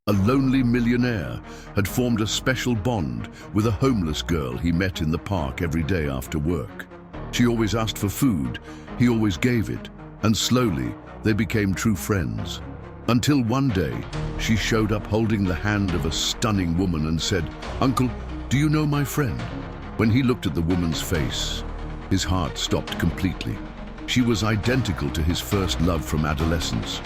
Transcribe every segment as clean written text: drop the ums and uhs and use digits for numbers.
A lonely millionaire had formed a special bond with a homeless girl he met in the park every day after work. She always asked for food, he always gave it, and slowly they became true friends. Until one day, she showed up holding the hand of a stunning woman and said, "Uncle, do you know my friend?" When he looked at the woman's face, his heart stopped completely. She was identical to his first love from adolescence.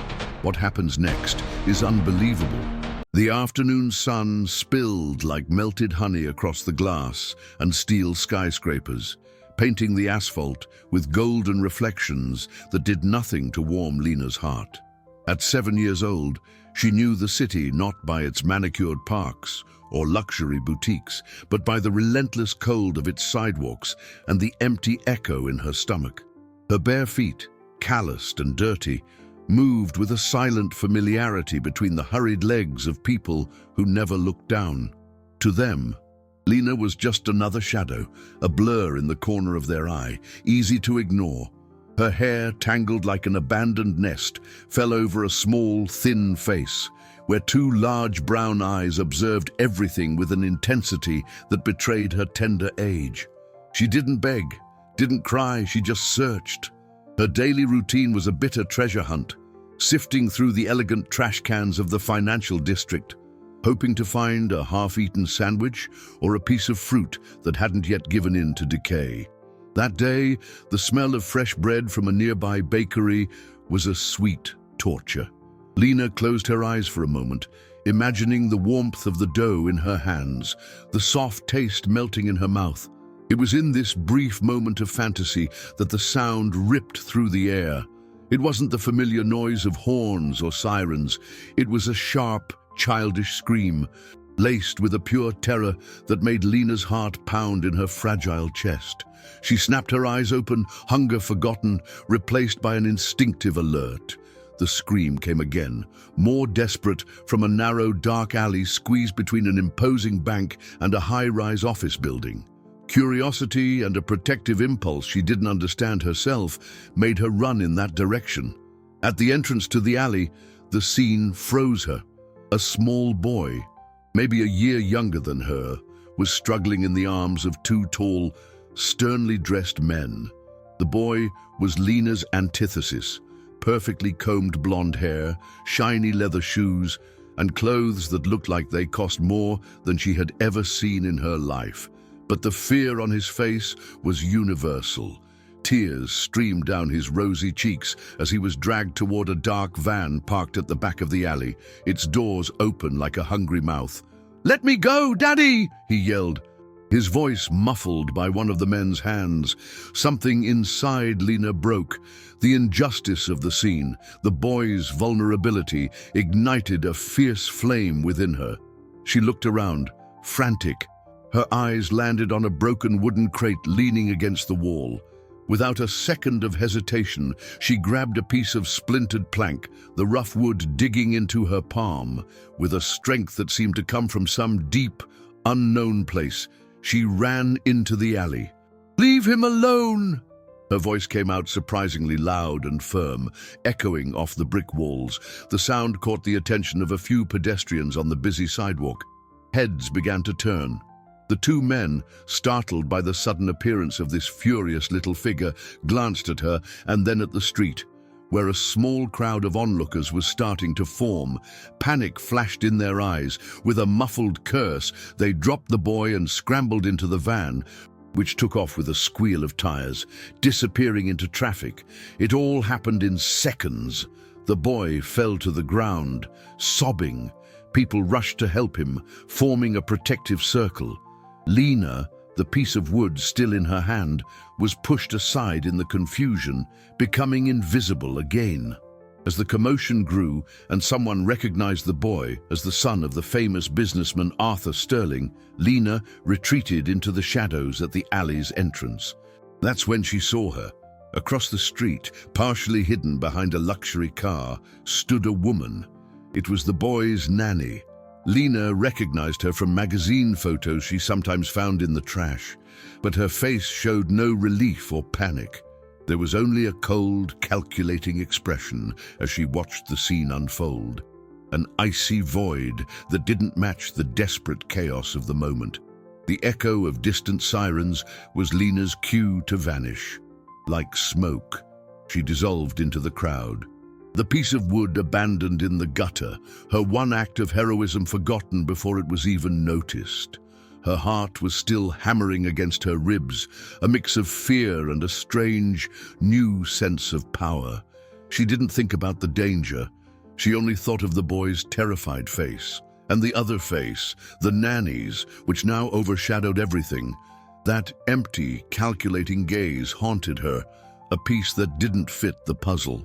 What happens next is unbelievable. The afternoon sun spilled like melted honey across the glass and steel skyscrapers, painting the asphalt with golden reflections that did nothing to warm Lena's heart. At 7 years old, she knew the city not by its manicured parks or luxury boutiques, but by the relentless cold of its sidewalks and the empty echo in her stomach. Her bare feet, calloused and dirty, moved with a silent familiarity between the hurried legs of people who never looked down. To them, Lena was just another shadow, a blur in the corner of their eye, easy to ignore. Her hair, tangled like an abandoned nest, fell over a small, thin face, where two large brown eyes observed everything with an intensity that betrayed her tender age. She didn't beg, didn't cry, she just searched. Her daily routine was a bitter treasure hunt, sifting through the elegant trash cans of the financial district, hoping to find a half-eaten sandwich or a piece of fruit that hadn't yet given in to decay. That day, the smell of fresh bread from a nearby bakery was a sweet torture. Lena closed her eyes for a moment, imagining the warmth of the dough in her hands, the soft taste melting in her mouth. It was in this brief moment of fantasy that the sound ripped through the air. It wasn't the familiar noise of horns or sirens. It was a sharp, childish scream, laced with a pure terror that made Lena's heart pound in her fragile chest. She snapped her eyes open, hunger forgotten, replaced by an instinctive alert. The scream came again, more desperate, from a narrow, dark alley squeezed between an imposing bank and a high-rise office building. Curiosity and a protective impulse she didn't understand herself made her run in that direction. At the entrance to the alley, the scene froze her. A small boy, maybe a year younger than her, was struggling in the arms of two tall, sternly dressed men. The boy was Lena's antithesis, perfectly combed blonde hair, shiny leather shoes, and clothes that looked like they cost more than she had ever seen in her life. But the fear on his face was universal. Tears streamed down his rosy cheeks as he was dragged toward a dark van parked at the back of the alley, its doors open like a hungry mouth. "Let me go, Daddy!" he yelled, his voice muffled by one of the men's hands. Something inside Lena broke. The injustice of the scene, the boy's vulnerability, ignited a fierce flame within her. She looked around, frantic. Her eyes landed on a broken wooden crate leaning against the wall. Without a second of hesitation, she grabbed a piece of splintered plank, the rough wood digging into her palm. With a strength that seemed to come from some deep, unknown place, she ran into the alley. "Leave him alone!" Her voice came out surprisingly loud and firm, echoing off the brick walls. The sound caught the attention of a few pedestrians on the busy sidewalk. Heads began to turn. The two men, startled by the sudden appearance of this furious little figure, glanced at her and then at the street, where a small crowd of onlookers was starting to form. Panic flashed in their eyes. With a muffled curse, they dropped the boy and scrambled into the van, which took off with a squeal of tires, disappearing into traffic. It all happened in seconds. The boy fell to the ground, sobbing. People rushed to help him, forming a protective circle. Lena, the piece of wood still in her hand, was pushed aside in the confusion, becoming invisible again. As the commotion grew and someone recognized the boy as the son of the famous businessman Arthur Sterling, Lena retreated into the shadows at the alley's entrance. That's when she saw her. Across the street, partially hidden behind a luxury car, stood a woman. It was the boy's nanny. Lena recognized her from magazine photos she sometimes found in the trash, but her face showed no relief or panic. There was only a cold, calculating expression as she watched the scene unfold. an icy void that didn't match the desperate chaos of the moment. The echo of distant sirens was Lena's cue to vanish. Like smoke, she dissolved into the crowd. The piece of wood abandoned in the gutter, her one act of heroism forgotten before it was even noticed. Her heart was still hammering against her ribs, a mix of fear and a strange, new sense of power. She didn't think about the danger. She only thought of the boy's terrified face. And the other face, the nanny's, which now overshadowed everything. That empty, calculating gaze haunted her, a piece that didn't fit the puzzle.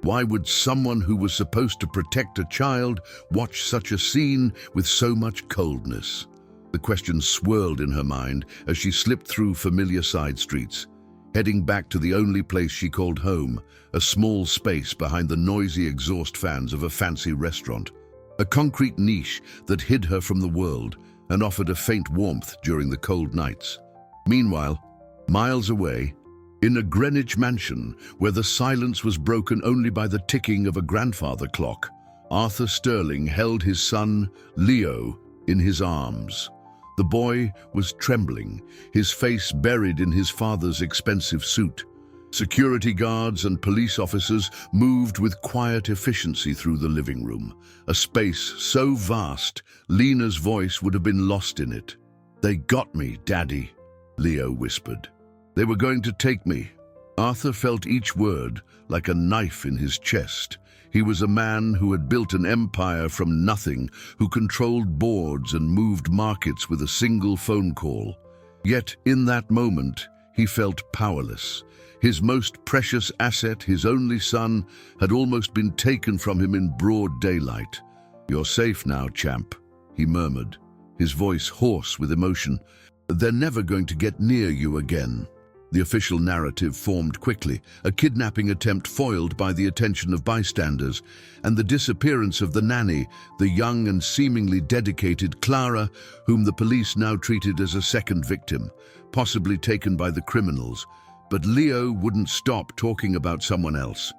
Why would someone who was supposed to protect a child watch such a scene with so much coldness? The question swirled in her mind as she slipped through familiar side streets, heading back to the only place she called home, a small space behind the noisy exhaust fans of a fancy restaurant. A concrete niche that hid her from the world and offered a faint warmth during the cold nights. Meanwhile, miles away, in a Greenwich mansion where the silence was broken only by the ticking of a grandfather clock, Arthur Sterling held his son, Leo, in his arms. The boy was trembling, his face buried in his father's expensive suit. Security guards and police officers moved with quiet efficiency through the living room, a space so vast, Lena's voice would have been lost in it. "They got me, Daddy," Leo whispered. "They were going to take me." Arthur felt each word like a knife in his chest. He was a man who had built an empire from nothing, who controlled boards and moved markets with a single phone call. Yet, in that moment, he felt powerless. His most precious asset, his only son, had almost been taken from him in broad daylight. "You're safe now, champ," he murmured, his voice hoarse with emotion. "They're never going to get near you again." The official narrative formed quickly, a kidnapping attempt foiled by the attention of bystanders, and the disappearance of the nanny, the young and seemingly dedicated Clara, whom the police now treated as a second victim, possibly taken by the criminals. But Leo wouldn't stop talking about someone else.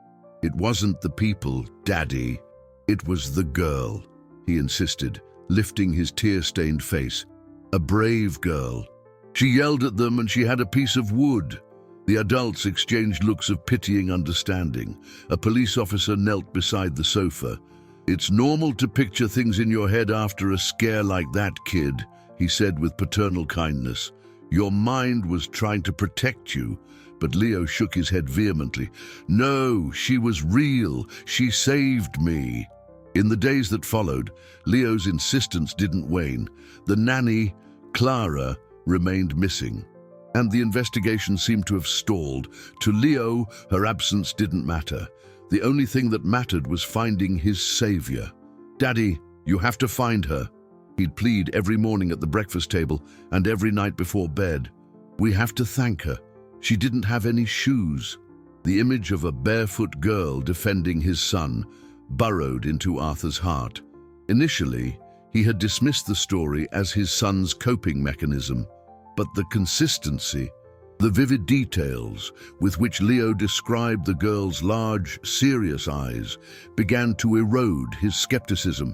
"It wasn't the people, Daddy. It was the girl," he insisted, lifting his tear-stained face. "A brave girl. She yelled at them and she had a piece of wood." The adults exchanged looks of pitying understanding. A police officer knelt beside the sofa. "It's normal to picture things in your head after a scare like that, kid," he said with paternal kindness. "Your mind was trying to protect you." But Leo shook his head vehemently. "No, she was real. She saved me." In the days that followed, Leo's insistence didn't wane. The nanny, Clara, remained missing, and the investigation seemed to have stalled. To Leo, her absence didn't matter. The only thing that mattered was finding his savior. "Daddy, you have to find her," he'd plead every morning at the breakfast table and every night before bed. "We have to thank her. She didn't have any shoes." The image of a barefoot girl defending his son burrowed into Arthur's heart. Initially, he had dismissed the story as his son's coping mechanism, but the consistency, the vivid details with which Leo described the girl's large, serious eyes began to erode his skepticism.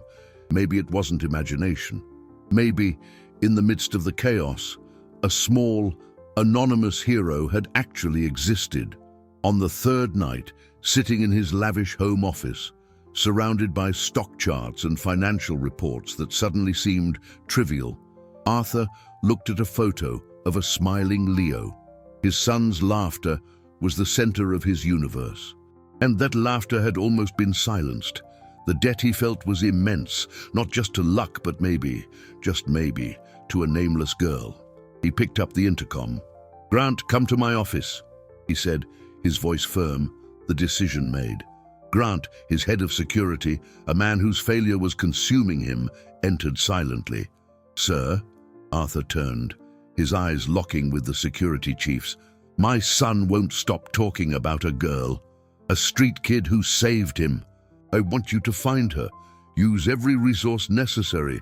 Maybe it wasn't imagination. Maybe, in the midst of the chaos, a small, anonymous hero had actually existed. On the third night, sitting in his lavish home office, surrounded by stock charts and financial reports that suddenly seemed trivial, Arthur looked at a photo of a smiling Leo. His son's laughter was the center of his universe. And that laughter had almost been silenced. The debt he felt was immense, not just to luck, but maybe, just maybe, to a nameless girl. He picked up the intercom. "Grant, come to my office," he said, his voice firm, the decision made. Grant, his head of security, a man whose failure was consuming him, entered silently. "Sir?" Arthur turned, his eyes locking with the security chief's. "My son won't stop talking about a girl, a street kid who saved him. I want you to find her. Use every resource necessary.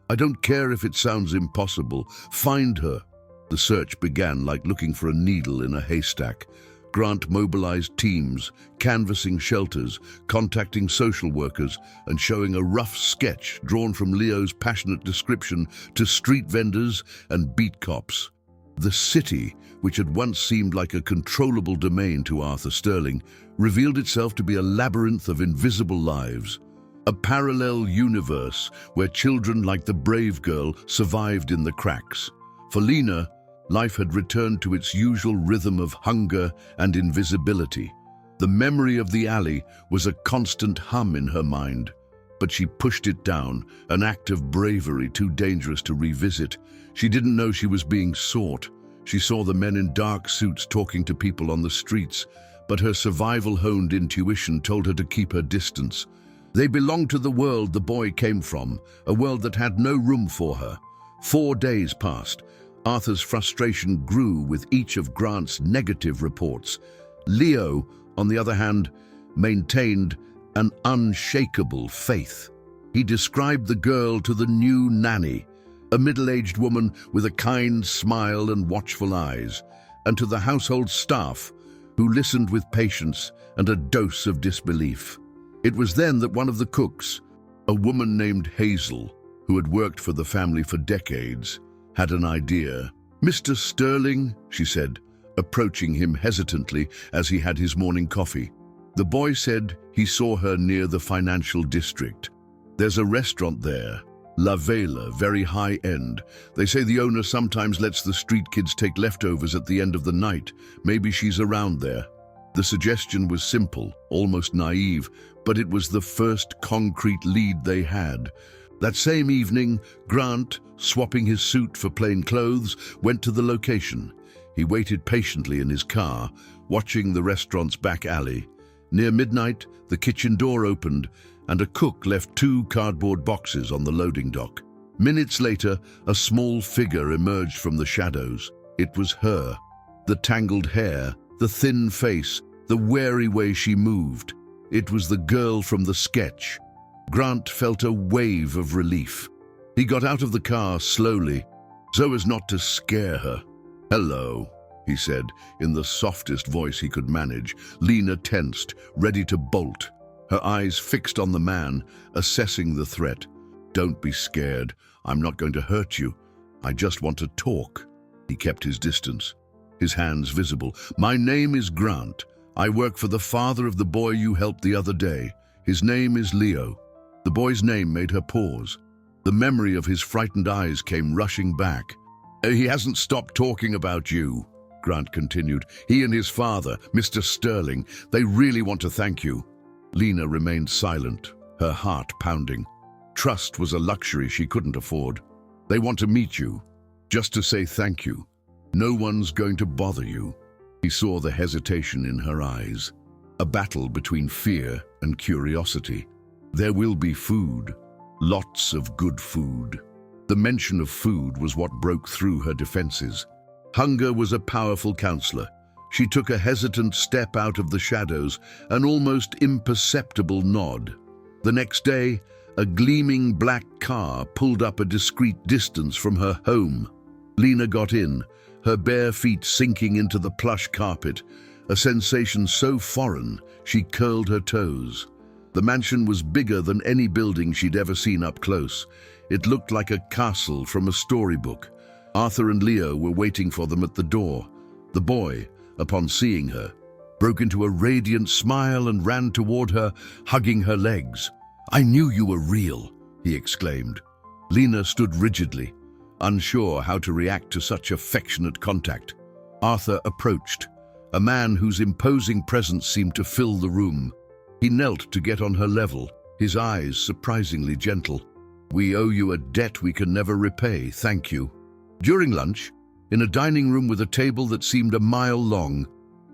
I don't care if it sounds impossible. Find her." The search began like looking for a needle in a haystack. Grant mobilized teams, canvassing shelters, contacting social workers, and showing a rough sketch drawn from Leo's passionate description to street vendors and beat cops. The city, which had once seemed like a controllable domain to Arthur Sterling, revealed itself to be a labyrinth of invisible lives. A parallel universe where children like the brave girl survived in the cracks. For Lena, life had returned to its usual rhythm of hunger and invisibility. The memory of the alley was a constant hum in her mind, but she pushed it down, an act of bravery too dangerous to revisit. She didn't know she was being sought. She saw the men in dark suits talking to people on the streets, but her survival-honed intuition told her to keep her distance. They belonged to the world the boy came from, a world that had no room for her. 4 days passed. Arthur's frustration grew with each of Grant's negative reports. Leo, on the other hand, maintained an unshakable faith. He described the girl to the new nanny, a middle-aged woman with a kind smile and watchful eyes, and to the household staff, who listened with patience and a dose of disbelief. It was then that one of the cooks, a woman named Hazel, who had worked for the family for decades, had an idea. "Mr. Sterling," she said, approaching him hesitantly as he had his morning coffee. The boy said he saw her near the financial district. "There's a restaurant there, La Vela, very high-end. They say the owner sometimes lets the street kids take leftovers at the end of the night. Maybe she's around there." The suggestion was simple, almost naive, but it was the first concrete lead they had. That same evening, Grant, swapping his suit for plain clothes, went to the location. He waited patiently in his car, watching the restaurant's back alley. Near midnight, the kitchen door opened, and a cook left 2 cardboard boxes on the loading dock. Minutes later, a small figure emerged from the shadows. It was her. The tangled hair, the thin face, the wary way she moved. It was the girl from the sketch. Grant felt a wave of relief. He got out of the car slowly, so as not to scare her. "Hello," he said, in the softest voice he could manage. Lena tensed, ready to bolt, her eyes fixed on the man, assessing the threat. "Don't be scared. I'm not going to hurt you. I just want to talk." He kept his distance, his hands visible. "My name is Grant. I work for the father of the boy you helped the other day. His name is Leo." The boy's name made her pause. The memory of his frightened eyes came rushing back. "He hasn't stopped talking about you," Grant continued. "He and his father, Mr. Sterling, they really want to thank you." Lena remained silent, her heart pounding. Trust was a luxury she couldn't afford. "They want to meet you, just to say thank you. No one's going to bother you." He saw the hesitation in her eyes, a battle between fear and curiosity. "There will be food, lots of good food." The mention of food was what broke through her defenses. Hunger was a powerful counselor. She took a hesitant step out of the shadows, an almost imperceptible nod. The next day, a gleaming black car pulled up a discreet distance from her home. Lena got in, her bare feet sinking into the plush carpet, a sensation so foreign she curled her toes. The mansion was bigger than any building she'd ever seen up close. It looked like a castle from a storybook. Arthur and Leo were waiting for them at the door. The boy, upon seeing her, broke into a radiant smile and ran toward her, hugging her legs. "I knew you were real," he exclaimed. Lena stood rigidly, unsure how to react to such affectionate contact. Arthur approached, a man whose imposing presence seemed to fill the room. He knelt to get on her level, his eyes surprisingly gentle. "We owe you a debt we can never repay, thank you." During lunch, in a dining room with a table that seemed a mile long,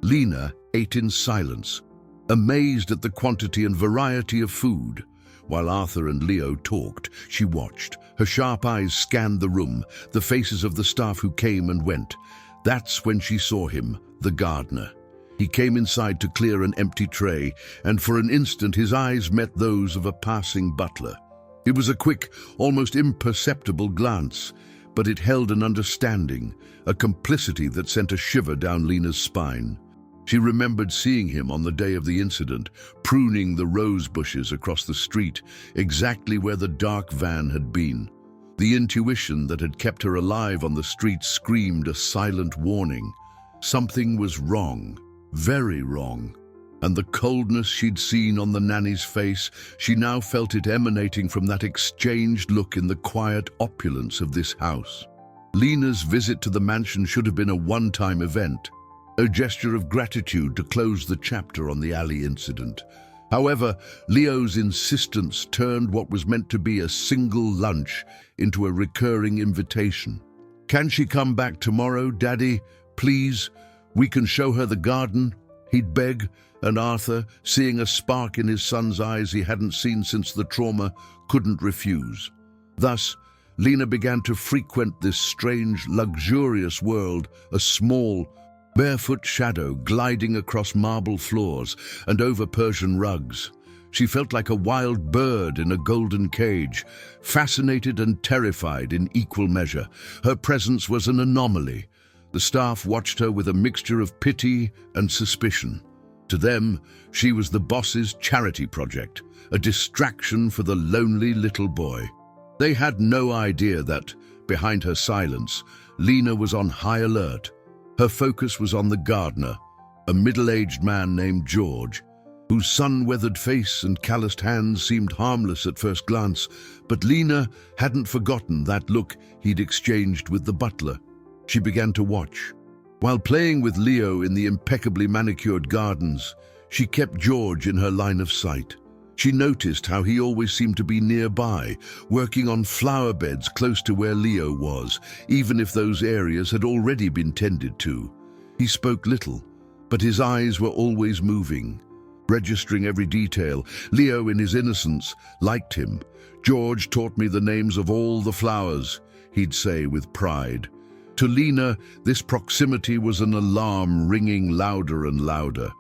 Lena ate in silence, amazed at the quantity and variety of food. While Arthur and Leo talked, she watched. Her sharp eyes scanned the room, the faces of the staff who came and went. That's when she saw him, the gardener. He came inside to clear an empty tray, and for an instant his eyes met those of a passing butler. It was a quick, almost imperceptible glance, but it held an understanding, a complicity that sent a shiver down Lena's spine. She remembered seeing him on the day of the incident, pruning the rose bushes across the street, exactly where the dark van had been. The intuition that had kept her alive on the street screamed a silent warning. Something was wrong, very wrong. And the coldness she'd seen on the nanny's face, she now felt it emanating from that exchanged look in the quiet opulence of this house. Lena's visit to the mansion should have been a one-time event, a gesture of gratitude to close the chapter on the alley incident. However, Leo's insistence turned what was meant to be a single lunch into a recurring invitation. "Can she come back tomorrow, Daddy? Please? We can show her the garden," he'd beg, and Arthur, seeing a spark in his son's eyes he hadn't seen since the trauma, couldn't refuse. Thus, Lena began to frequent this strange, luxurious world, a small, barefoot shadow gliding across marble floors and over Persian rugs. She felt like a wild bird in a golden cage, fascinated and terrified in equal measure. Her presence was an anomaly. The staff watched her with a mixture of pity and suspicion. To them, she was the boss's charity project, a distraction for the lonely little boy. They had no idea that, behind her silence, Lena was on high alert. Her focus was on the gardener, a middle-aged man named George, whose sun-weathered face and calloused hands seemed harmless at first glance, but Lena hadn't forgotten that look he'd exchanged with the butler. She began to watch. While playing with Leo in the impeccably manicured gardens, she kept George in her line of sight. She noticed how he always seemed to be nearby, working on flower beds close to where Leo was, even if those areas had already been tended to. He spoke little, but his eyes were always moving, registering every detail. Leo, in his innocence, liked him. "George taught me the names of all the flowers," he'd say with pride. To Lena, this proximity was an alarm ringing louder and louder.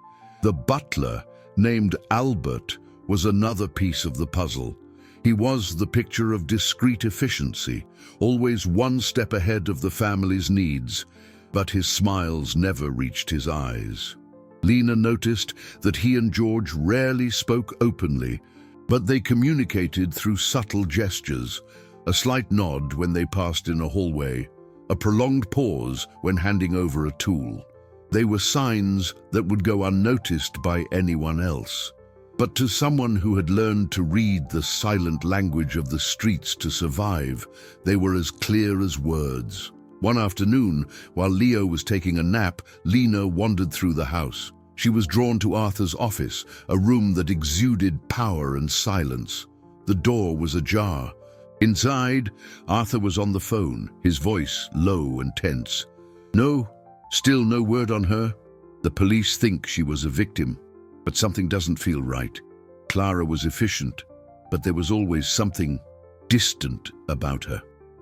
The butler, named Albert, was another piece of the puzzle. He was the picture of discreet efficiency, always one step ahead of the family's needs, but his smiles never reached his eyes. Lena noticed that he and George rarely spoke openly, but they communicated through subtle gestures, a slight nod when they passed in a hallway, a prolonged pause when handing over a tool. They were signs that would go unnoticed by anyone else. But to someone who had learned to read the silent language of the streets to survive, they were as clear as words. One afternoon, while Leo was taking a nap, Lena wandered through the house. She was drawn to Arthur's office, a room that exuded power and silence. The door was ajar. Inside, Arthur was on the phone, his voice low and tense. "No, still no word on her. The police think she was a victim, but something doesn't feel right. Clara was efficient, but there was always something distant about her."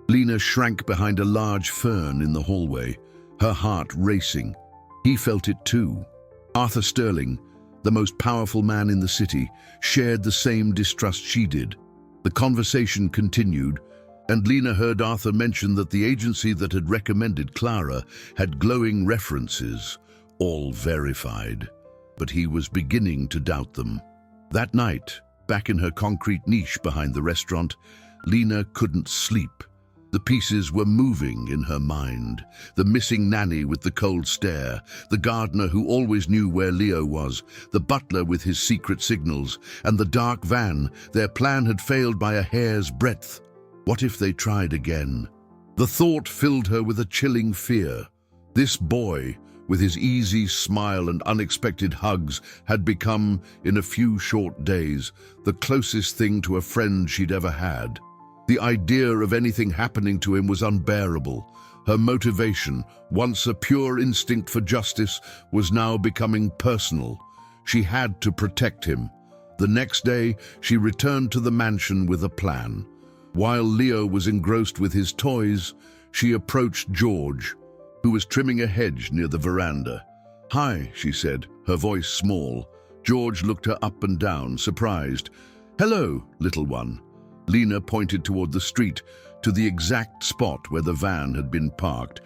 Lena shrank behind a large fern in the hallway, her heart racing. He felt it too. Arthur Sterling, the most powerful man in the city, shared the same distrust she did. The conversation continued, and Lena heard Arthur mention that the agency that had recommended Clara had glowing references, all verified. But he was beginning to doubt them. That night, back in her concrete niche behind the restaurant, Lena couldn't sleep. The pieces were moving in her mind. The missing nanny with the cold stare, the gardener who always knew where Leo was, the butler with his secret signals, and the dark van. Their plan had failed by a hair's breadth. What if they tried again? The thought filled her with a chilling fear. This boy, with his easy smile and unexpected hugs, had become, in a few short days, the closest thing to a friend she'd ever had. The idea of anything happening to him was unbearable. Her motivation, once a pure instinct for justice, was now becoming personal. She had to protect him. The next day, she returned to the mansion with a plan. While Leo was engrossed with his toys, she approached George, who was trimming a hedge near the veranda. "Hi," she said, her voice small. George looked her up and down, surprised. "Hello, little one." Lena pointed toward the street, to the exact spot where the van had been parked.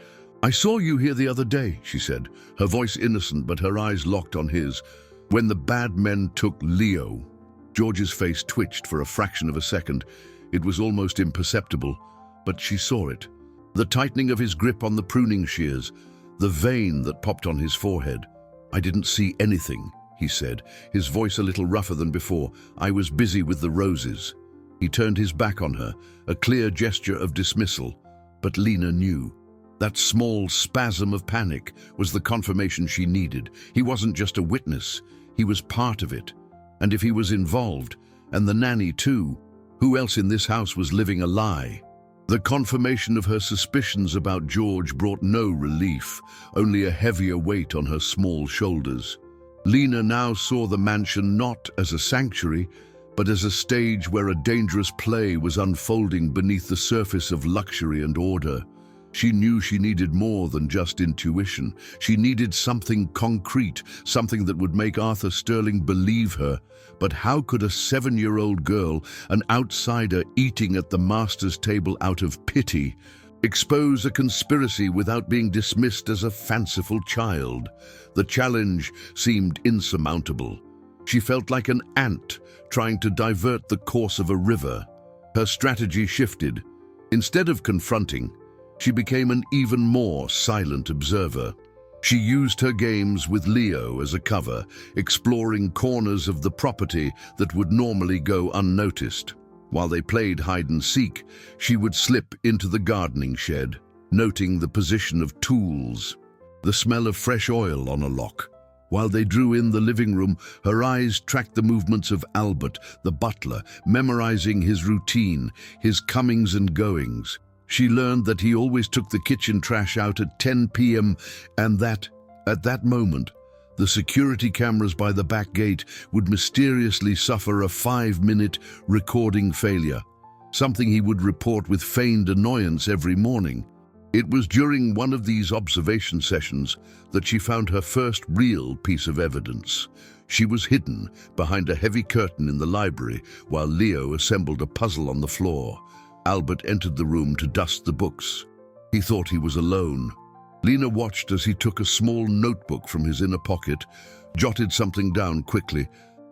"I saw you here the other day," she said, her voice innocent but her eyes locked on his. "When the bad men took Leo." George's face twitched for a fraction of a second. It was almost imperceptible, but she saw it. The tightening of his grip on the pruning shears, the vein that popped on his forehead. "I didn't see anything," he said, his voice a little rougher than before. "I was busy with the roses." He turned his back on her, a clear gesture of dismissal. But Lena knew. That small spasm of panic was the confirmation she needed. He wasn't just a witness, he was part of it. And if he was involved, and the nanny too, who else in this house was living a lie? The confirmation of her suspicions about George brought no relief, only a heavier weight on her small shoulders. Lena now saw the mansion not as a sanctuary, but as a stage where a dangerous play was unfolding beneath the surface of luxury and order. She knew she needed more than just intuition. She needed something concrete, something that would make Arthur Sterling believe her. But how could a 7-year-old girl, an outsider eating at the master's table out of pity, expose a conspiracy without being dismissed as a fanciful child? The challenge seemed insurmountable. She felt like an ant trying to divert the course of a river. Her strategy shifted. Instead of confronting, she became an even more silent observer. She used her games with Leo as a cover, exploring corners of the property that would normally go unnoticed. While they played hide-and-seek, she would slip into the gardening shed, noting the position of tools, the smell of fresh oil on a lock. While they drew in the living room, her eyes tracked the movements of Albert, the butler, memorizing his routine, his comings and goings. She learned that he always took the kitchen trash out at 10 p.m. and that, at that moment, the security cameras by the back gate would mysteriously suffer a 5-minute recording failure, something he would report with feigned annoyance every morning. It was during one of these observation sessions that she found her first real piece of evidence. She was hidden behind a heavy curtain in the library while Leo assembled a puzzle on the floor. Albert entered the room to dust the books. He thought he was alone. Lena watched as he took a small notebook from his inner pocket, jotted something down quickly,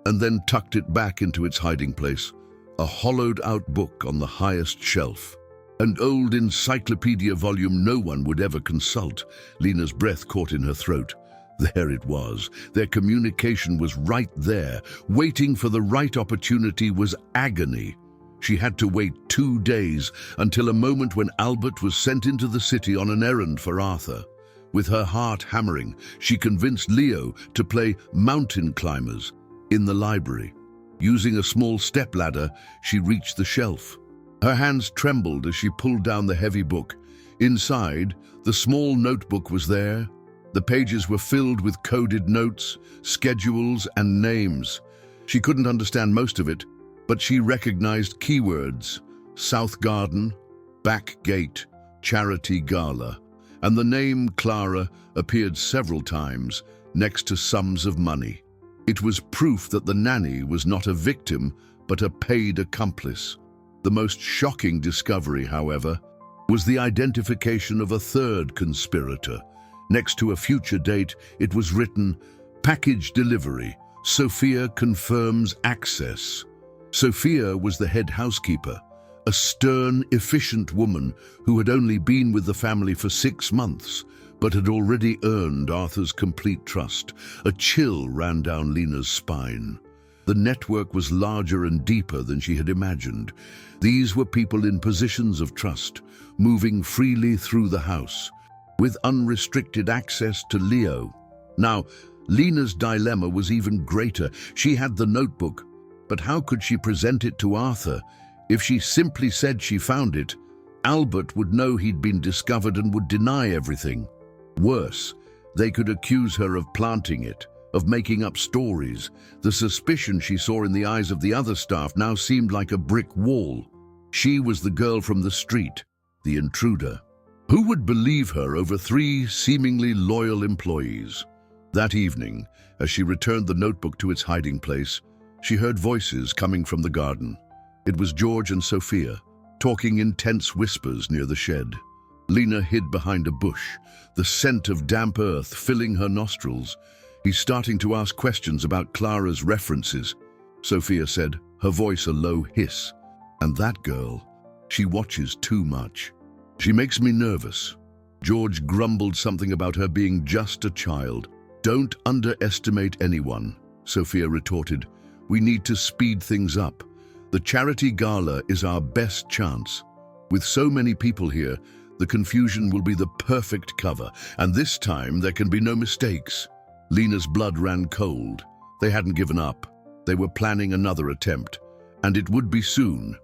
and then tucked it back into its hiding place. A hollowed-out book on the highest shelf. An old encyclopedia volume no one would ever consult. Lena's breath caught in her throat. There it was. Their communication was right there. Waiting for the right opportunity was agony. She had to wait 2 days until a moment when Albert was sent into the city on an errand for Arthur. With her heart hammering, she convinced Leo to play mountain climbers in the library. Using a small stepladder, she reached the shelf. Her hands trembled as she pulled down the heavy book. Inside, the small notebook was there. The pages were filled with coded notes, schedules, and names. She couldn't understand most of it, but she recognized keywords: South Garden, Back Gate, Charity Gala, and the name Clara appeared several times next to sums of money. It was proof that the nanny was not a victim, but a paid accomplice. The most shocking discovery, however, was the identification of a third conspirator. Next to a future date, it was written, "Package delivery. Sophia confirms access." Sophia was the head housekeeper, a stern, efficient woman who had only been with the family for 6 months, but had already earned Arthur's complete trust. A chill ran down Lena's spine. The network was larger and deeper than she had imagined. These were people in positions of trust, moving freely through the house, with unrestricted access to Leo. Now, Lena's dilemma was even greater. She had the notebook, but how could she present it to Arthur? If she simply said she found it, Albert would know he'd been discovered and would deny everything. Worse, they could accuse her of planting it, of making up stories. The suspicion she saw in the eyes of the other staff now seemed like a brick wall. She was the girl from the street, the intruder. Who would believe her over 3 seemingly loyal employees? That evening, as she returned the notebook to its hiding place, she heard voices coming from the garden. It was George and Sophia, talking in tense whispers near the shed. Lena hid behind a bush, the scent of damp earth filling her nostrils. He's starting to ask questions about Clara's references, Sophia said, her voice a low hiss. And that girl, she watches too much. She makes me nervous. George grumbled something about her being just a child. Don't underestimate anyone, Sophia retorted. We need to speed things up. The charity gala is our best chance. With so many people here, the confusion will be the perfect cover, and this time there can be no mistakes. Lena's blood ran cold. They hadn't given up. They were planning another attempt, and it would be soon.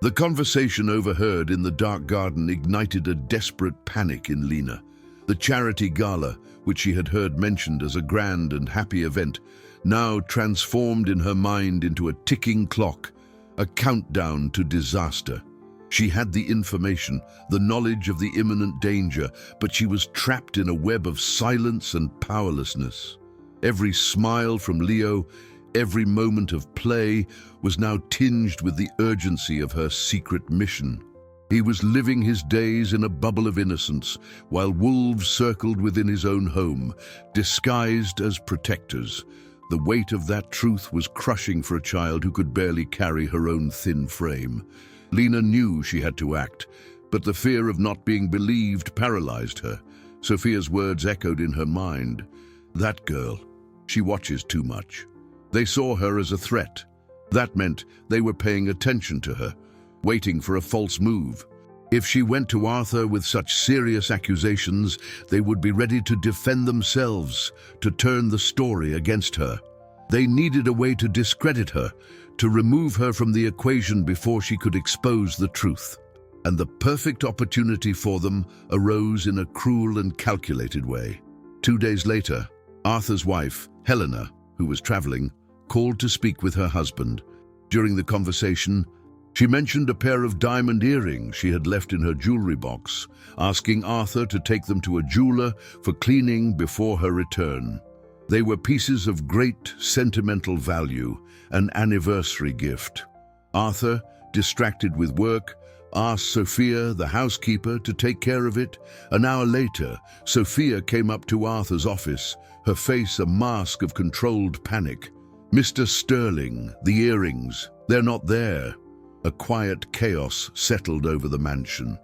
The conversation overheard in the dark garden ignited a desperate panic in Lena. The charity gala, which she had heard mentioned as a grand and happy event, now transformed in her mind into a ticking clock, a countdown to disaster. She had the information, the knowledge of the imminent danger, but she was trapped in a web of silence and powerlessness. Every smile from Leo, every moment of play was now tinged with the urgency of her secret mission. He was living his days in a bubble of innocence, while wolves circled within his own home, disguised as protectors. The weight of that truth was crushing for a child who could barely carry her own thin frame. Lena knew she had to act, but the fear of not being believed paralyzed her. Sophia's words echoed in her mind. That girl, she watches too much. They saw her as a threat. That meant they were paying attention to her, waiting for a false move. If she went to Arthur with such serious accusations, they would be ready to defend themselves, to turn the story against her. They needed a way to discredit her, to remove her from the equation before she could expose the truth. And the perfect opportunity for them arose in a cruel and calculated way. 2 days later, Arthur's wife, Helena, who was traveling, called to speak with her husband. During the conversation, she mentioned a pair of diamond earrings she had left in her jewelry box, asking Arthur to take them to a jeweler for cleaning before her return. They were pieces of great sentimental value, an anniversary gift. Arthur, distracted with work, asked Sophia, the housekeeper, to take care of it. An hour later, Sophia came up to Arthur's office, her face a mask of controlled panic. Mr. Sterling, the earrings, they're not there. A quiet chaos settled over the mansion.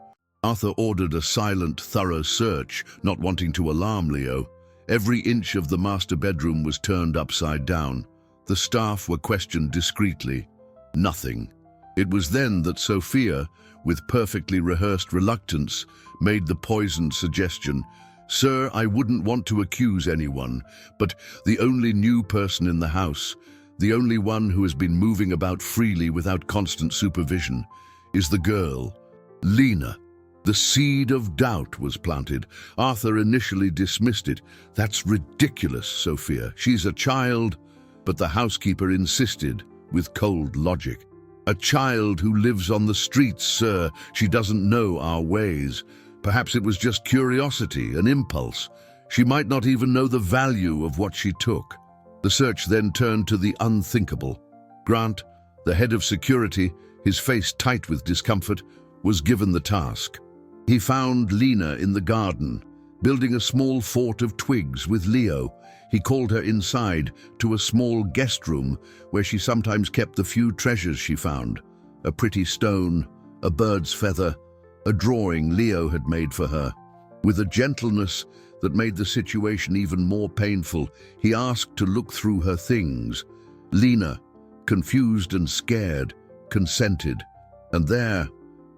Arthur ordered a silent, thorough search, not wanting to alarm Leo. Every inch of the master bedroom was turned upside down. The staff were questioned discreetly. Nothing. It was then that Sophia, with perfectly rehearsed reluctance, made the poisoned suggestion. Sir, I wouldn't want to accuse anyone, but the only new person in the house, the only one who has been moving about freely without constant supervision, is the girl, Lena. The seed of doubt was planted. Arthur initially dismissed it. That's ridiculous, Sophia. She's a child. But the housekeeper insisted, with cold logic. A child who lives on the streets, sir. She doesn't know our ways. Perhaps it was just curiosity, an impulse. She might not even know the value of what she took. The search then turned to the unthinkable. Grant, the head of security, his face tight with discomfort, was given the task. He found Lena in the garden, building a small fort of twigs with Leo. He called her inside to a small guest room where she sometimes kept the few treasures she found. A pretty stone, a bird's feather, a drawing Leo had made for her. With a gentleness that made the situation even more painful, he asked to look through her things. Lena, confused and scared, consented. And there,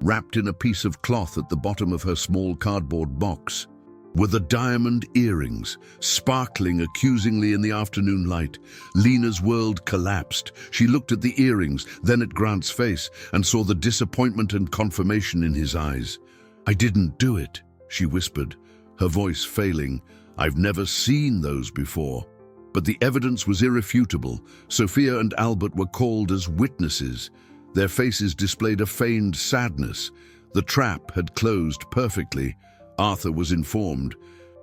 wrapped in a piece of cloth at the bottom of her small cardboard box, were the diamond earrings, sparkling accusingly in the afternoon light. Lena's world collapsed. She looked at the earrings, then at Grant's face, and saw the disappointment and confirmation in his eyes. I didn't do it, she whispered, her voice failing. I've never seen those before. But the evidence was irrefutable. Sophia and Albert were called as witnesses. Their faces displayed a feigned sadness. The trap had closed perfectly. Arthur was informed.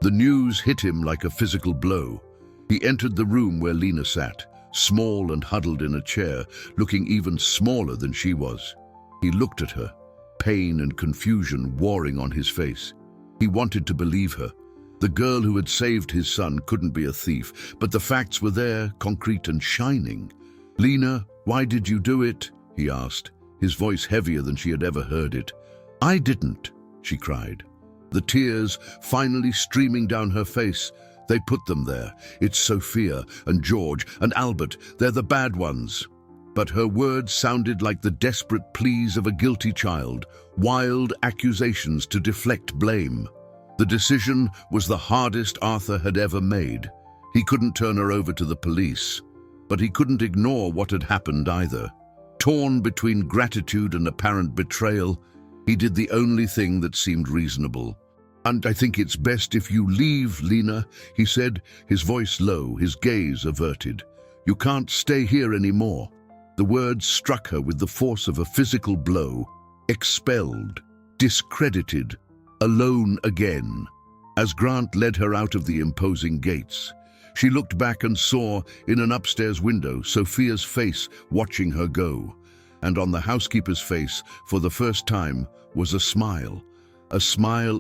The news hit him like a physical blow. He entered the room where Lena sat, small and huddled in a chair, looking even smaller than she was. He looked at her, pain and confusion warring on his face. He wanted to believe her. The girl who had saved his son couldn't be a thief, but the facts were there, concrete and shining. "Lena, why did you do it?" he asked, his voice heavier than she had ever heard it. "I didn't," she cried. The tears finally streaming down her face. They put them there. "It's Sophia and George and Albert. They're the bad ones." But her words sounded like the desperate pleas of a guilty child, wild accusations to deflect blame. The decision was the hardest Arthur had ever made. He couldn't turn her over to the police, but he couldn't ignore what had happened either. Torn between gratitude and apparent betrayal, he did the only thing that seemed reasonable. "And I think it's best if you leave, Lena," he said, his voice low, his gaze averted. "You can't stay here anymore." The words struck her with the force of a physical blow. Expelled, discredited, alone again. As Grant led her out of the imposing gates, she looked back and saw, in an upstairs window, Sophia's face watching her go. And on the housekeeper's face, for the first time, was a smile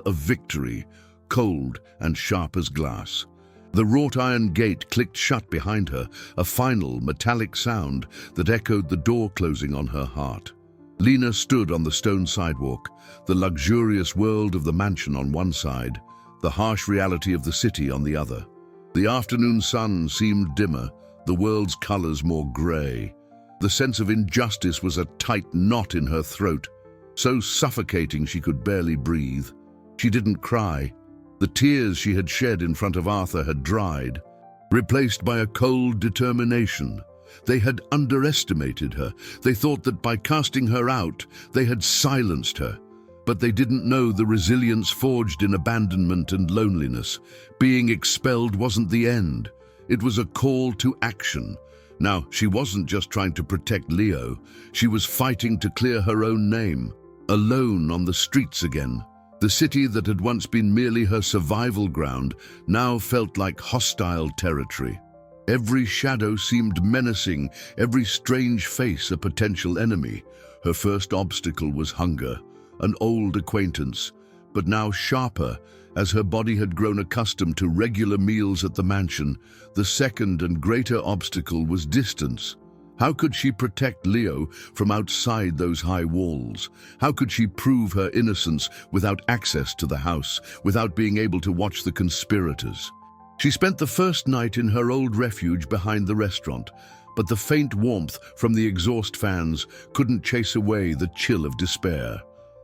of victory, cold and sharp as glass. The wrought iron gate clicked shut behind her, a final metallic sound that echoed the door closing on her heart. Lena stood on the stone sidewalk, the luxurious world of the mansion on one side, the harsh reality of the city on the other. The afternoon sun seemed dimmer, the world's colors more gray. The sense of injustice was a tight knot in her throat, so suffocating she could barely breathe. She didn't cry. The tears she had shed in front of Arthur had dried, replaced by a cold determination. They had underestimated her. They thought that by casting her out, they had silenced her. But they didn't know the resilience forged in abandonment and loneliness. Being expelled wasn't the end. It was a call to action. Now, she wasn't just trying to protect Leo. She was fighting to clear her own name. Alone on the streets again. The city that had once been merely her survival ground now felt like hostile territory. Every shadow seemed menacing, every strange face a potential enemy. Her first obstacle was hunger, an old acquaintance, but now sharper as her body had grown accustomed to regular meals at the mansion. The second and greater obstacle was distance. How could she protect Leo from outside those high walls? How could she prove her innocence without access to the house, without being able to watch the conspirators? She spent the first night in her old refuge behind the restaurant, but the faint warmth from the exhaust fans couldn't chase away the chill of despair.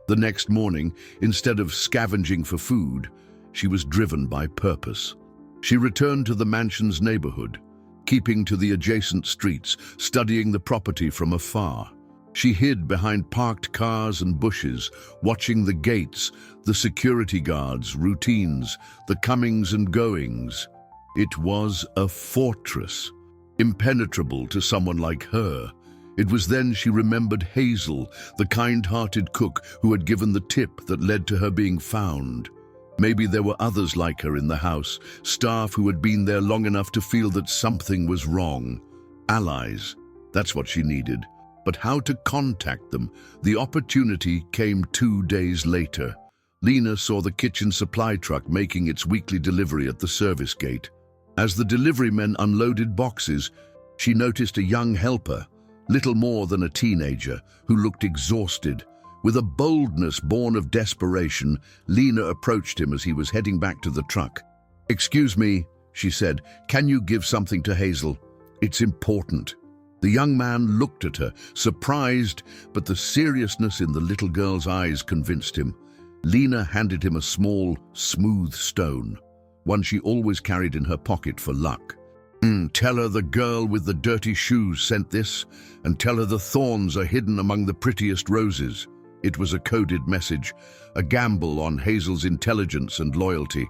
The next morning, instead of scavenging for food, she was driven by purpose. She returned to the mansion's neighborhood, keeping to the adjacent streets, studying the property from afar. She hid behind parked cars and bushes, watching the gates, the security guards, routines, the comings and goings. It was a fortress, impenetrable to someone like her. It was then she remembered Hazel, the kind-hearted cook who had given the tip that led to her being found. Maybe there were others like her in the house, staff who had been there long enough to feel that something was wrong. Allies, that's what she needed. But how to contact them? The opportunity came 2 days later. Lena saw the kitchen supply truck making its weekly delivery at the service gate. As the delivery men unloaded boxes, she noticed a young helper, little more than a teenager, who looked exhausted. With a boldness born of desperation, Lena approached him as he was heading back to the truck. "Excuse me," she said, "can you give something to Hazel? It's important." The young man looked at her, surprised, but the seriousness in the little girl's eyes convinced him. Lena handed him a small, smooth stone, one she always carried in her pocket for luck. Tell her the girl with the dirty shoes sent this, and tell her the thorns are hidden among the prettiest roses." It was a coded message, a gamble on Hazel's intelligence and loyalty.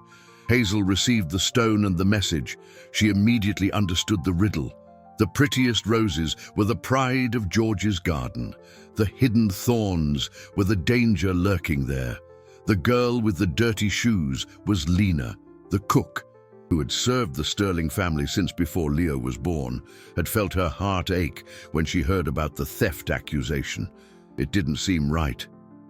Hazel received the stone and the message. She immediately understood the riddle. The prettiest roses were the pride of George's garden. The hidden thorns were the danger lurking there. The girl with the dirty shoes was Lena, the cook, who had served the Sterling family since before Leo was born, had felt her heart ache when she heard about the theft accusation. It didn't seem right.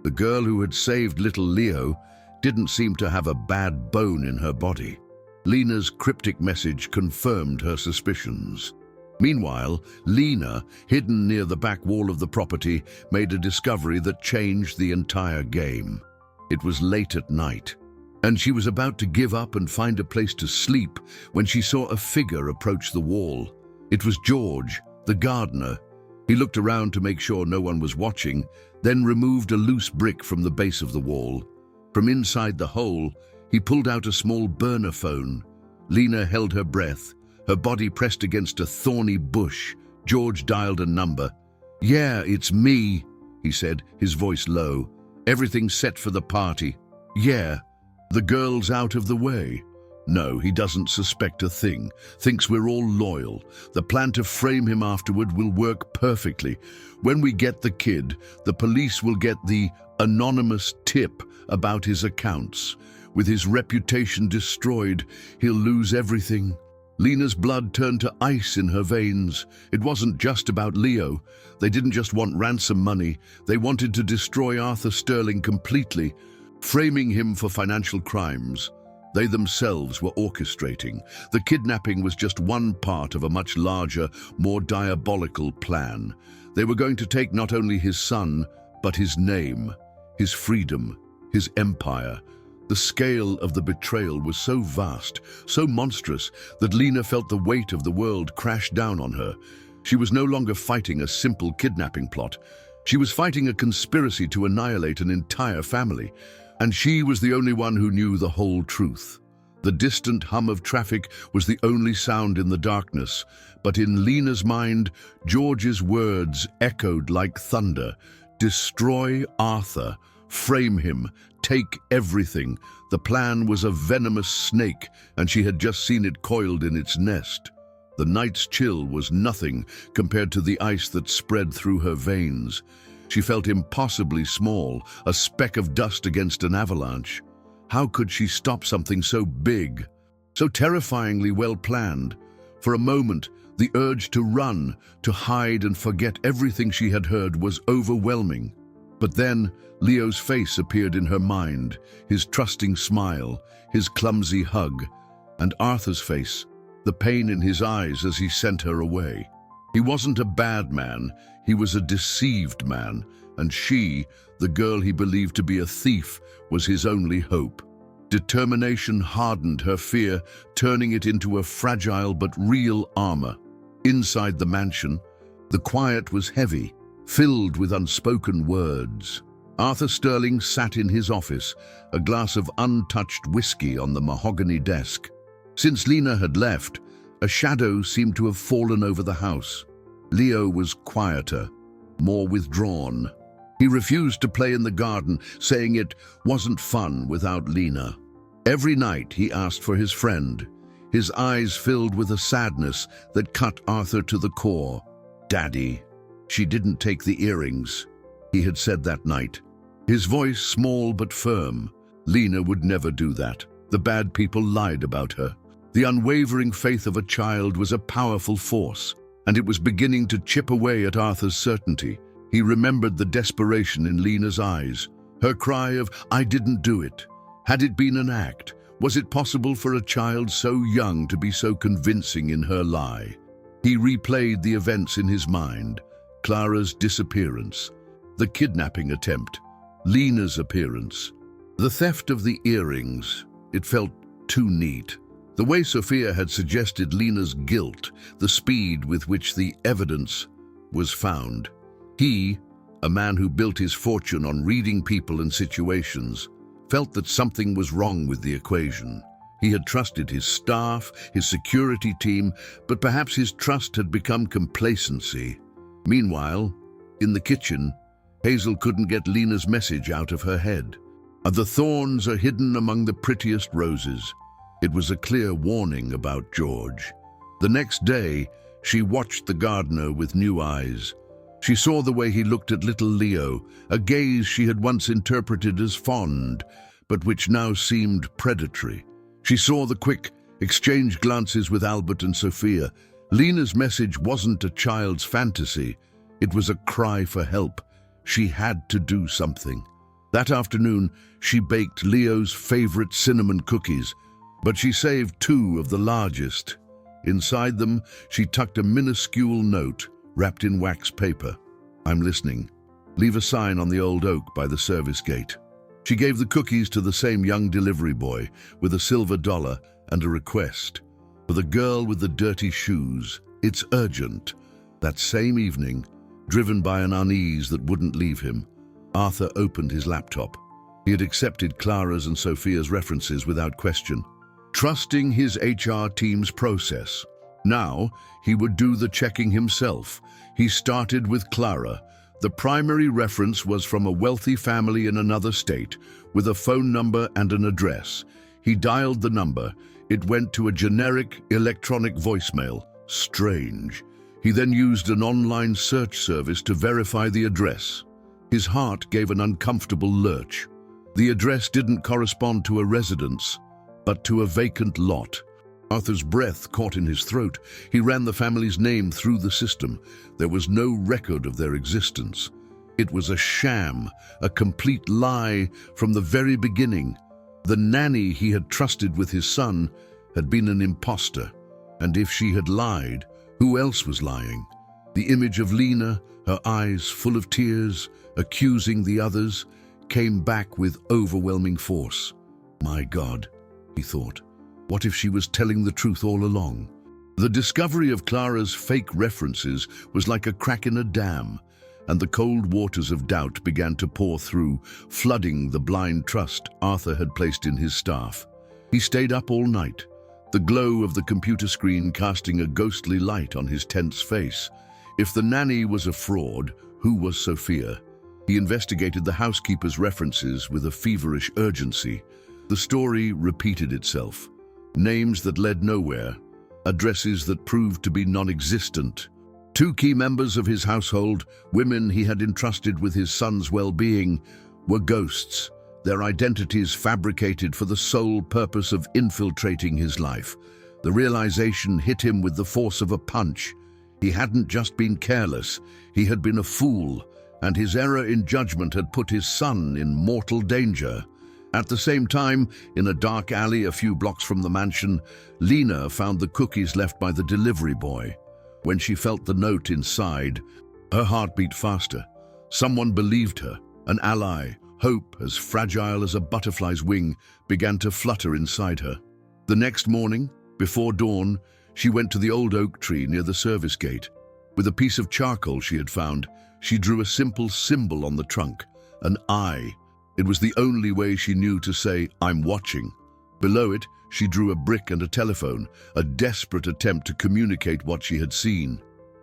The girl who had saved little Leo didn't seem to have a bad bone in her body. Lena's cryptic message confirmed her suspicions. Meanwhile, Lena, hidden near the back wall of the property, made a discovery that changed the entire game. It was late at night, and she was about to give up and find a place to sleep when she saw a figure approach the wall. It was George, the gardener. He looked around to make sure no one was watching, then removed a loose brick from the base of the wall. From inside the hole, he pulled out a small burner phone. Lena held her breath, her body pressed against a thorny bush. George dialed a number. "Yeah, it's me," he said, his voice low. "Everything's set for the party." "Yeah, the girl's out of the way." "No, he doesn't suspect a thing. Thinks we're all loyal. The plan to frame him afterward will work perfectly. When we get the kid, the police will get the anonymous tip about his accounts. With his reputation destroyed, he'll lose everything." Lena's blood turned to ice in her veins. It wasn't just about Leo. They didn't just want ransom money. They wanted to destroy Arthur Sterling completely, framing him for financial crimes they themselves were orchestrating. The kidnapping was just one part of a much larger, more diabolical plan. They were going to take not only his son, but his name, his freedom, his empire. The scale of the betrayal was so vast, so monstrous, that Lena felt the weight of the world crash down on her. She was no longer fighting a simple kidnapping plot. She was fighting a conspiracy to annihilate an entire family. And she was the only one who knew the whole truth. The distant hum of traffic was the only sound in the darkness. But in Lena's mind, George's words echoed like thunder. Destroy Arthur. Frame him. Take everything. The plan was a venomous snake, and she had just seen it coiled in its nest. The night's chill was nothing compared to the ice that spread through her veins. She felt impossibly small, a speck of dust against an avalanche. How could she stop something so big, so terrifyingly well planned? For a moment, the urge to run, to hide and forget everything she had heard was overwhelming. But then, Leo's face appeared in her mind, his trusting smile, his clumsy hug, and Arthur's face, the pain in his eyes as he sent her away. He wasn't a bad man, he was a deceived man, and she, the girl he believed to be a thief, was his only hope. Determination hardened her fear, turning it into a fragile but real armor. Inside the mansion, the quiet was heavy, filled with unspoken words. Arthur Sterling sat in his office, a glass of untouched whiskey on the mahogany desk. Since Lena had left, a shadow seemed to have fallen over the house. Leo was quieter, more withdrawn. He refused to play in the garden, saying it wasn't fun without Lena. Every night he asked for his friend, his eyes filled with a sadness that cut Arthur to the core. "Daddy." She didn't take the earrings, he had said that night. His voice small but firm. Lena would never do that. The bad people lied about her. The unwavering faith of a child was a powerful force, and it was beginning to chip away at Arthur's certainty. He remembered the desperation in Lena's eyes, her cry of, "I didn't do it." Had it been an act? Was it possible for a child so young to be so convincing in her lie? He replayed the events in his mind. Clara's disappearance, the kidnapping attempt, Lena's appearance, the theft of the earrings. It felt too neat. The way Sophia had suggested Lena's guilt, the speed with which the evidence was found. He, a man who built his fortune on reading people and situations, felt that something was wrong with the equation. He had trusted his staff, his security team, but perhaps his trust had become complacency. Meanwhile, in the kitchen, Hazel couldn't get Lena's message out of her head. The thorns are hidden among the prettiest roses. It was a clear warning about George. The next day, she watched the gardener with new eyes. She saw the way he looked at little Leo, a gaze she had once interpreted as fond, but which now seemed predatory. She saw the quick, exchanged glances with Albert and Sophia. Lena's message wasn't a child's fantasy. It was a cry for help. She had to do something. That afternoon, she baked Leo's favorite cinnamon cookies, but she saved 2 of the largest. Inside them, she tucked a minuscule note wrapped in wax paper. "I'm listening. Leave a sign on the old oak by the service gate." She gave the cookies to the same young delivery boy with a silver dollar and a request. "For the girl with the dirty shoes, it's urgent." That same evening, driven by an unease that wouldn't leave him, Arthur opened his laptop. He had accepted Clara's and Sophia's references without question, trusting his HR team's process. Now, he would do the checking himself. He started with Clara. The primary reference was from a wealthy family in another state, with a phone number and an address. He dialed the number. It went to a generic electronic voicemail. Strange. He then used an online search service to verify the address. His heart gave an uncomfortable lurch. The address didn't correspond to a residence, but to a vacant lot. Arthur's breath caught in his throat. He ran the family's name through the system. There was no record of their existence. It was a sham, a complete lie from the very beginning. The nanny he had trusted with his son had been an imposter. And if she had lied, who else was lying? The image of Lena, her eyes full of tears, accusing the others, came back with overwhelming force. My God, he thought. What if she was telling the truth all along? The discovery of Clara's fake references was like a crack in a dam, and the cold waters of doubt began to pour through, flooding the blind trust Arthur had placed in his staff. He stayed up all night, the glow of the computer screen casting a ghostly light on his tense face. If the nanny was a fraud, who was Sophia? He investigated the housekeeper's references with a feverish urgency. The story repeated itself. Names that led nowhere, addresses that proved to be non-existent. 2 key members of his household, women he had entrusted with his son's well-being, were ghosts, their identities fabricated for the sole purpose of infiltrating his life. The realization hit him with the force of a punch. He hadn't just been careless, he had been a fool, and his error in judgment had put his son in mortal danger. At the same time, in a dark alley a few blocks from the mansion, Lena found the cookies left by the delivery boy. When she felt the note inside, her heart beat faster. Someone believed her, an ally. Hope, as fragile as a butterfly's wing, began to flutter inside her. The next morning, before dawn, she went to the old oak tree near the service gate. With a piece of charcoal she had found, she drew a simple symbol on the trunk, an eye. It was the only way she knew to say, "I'm watching." Below it, she drew a brick and a telephone, a desperate attempt to communicate what she had seen.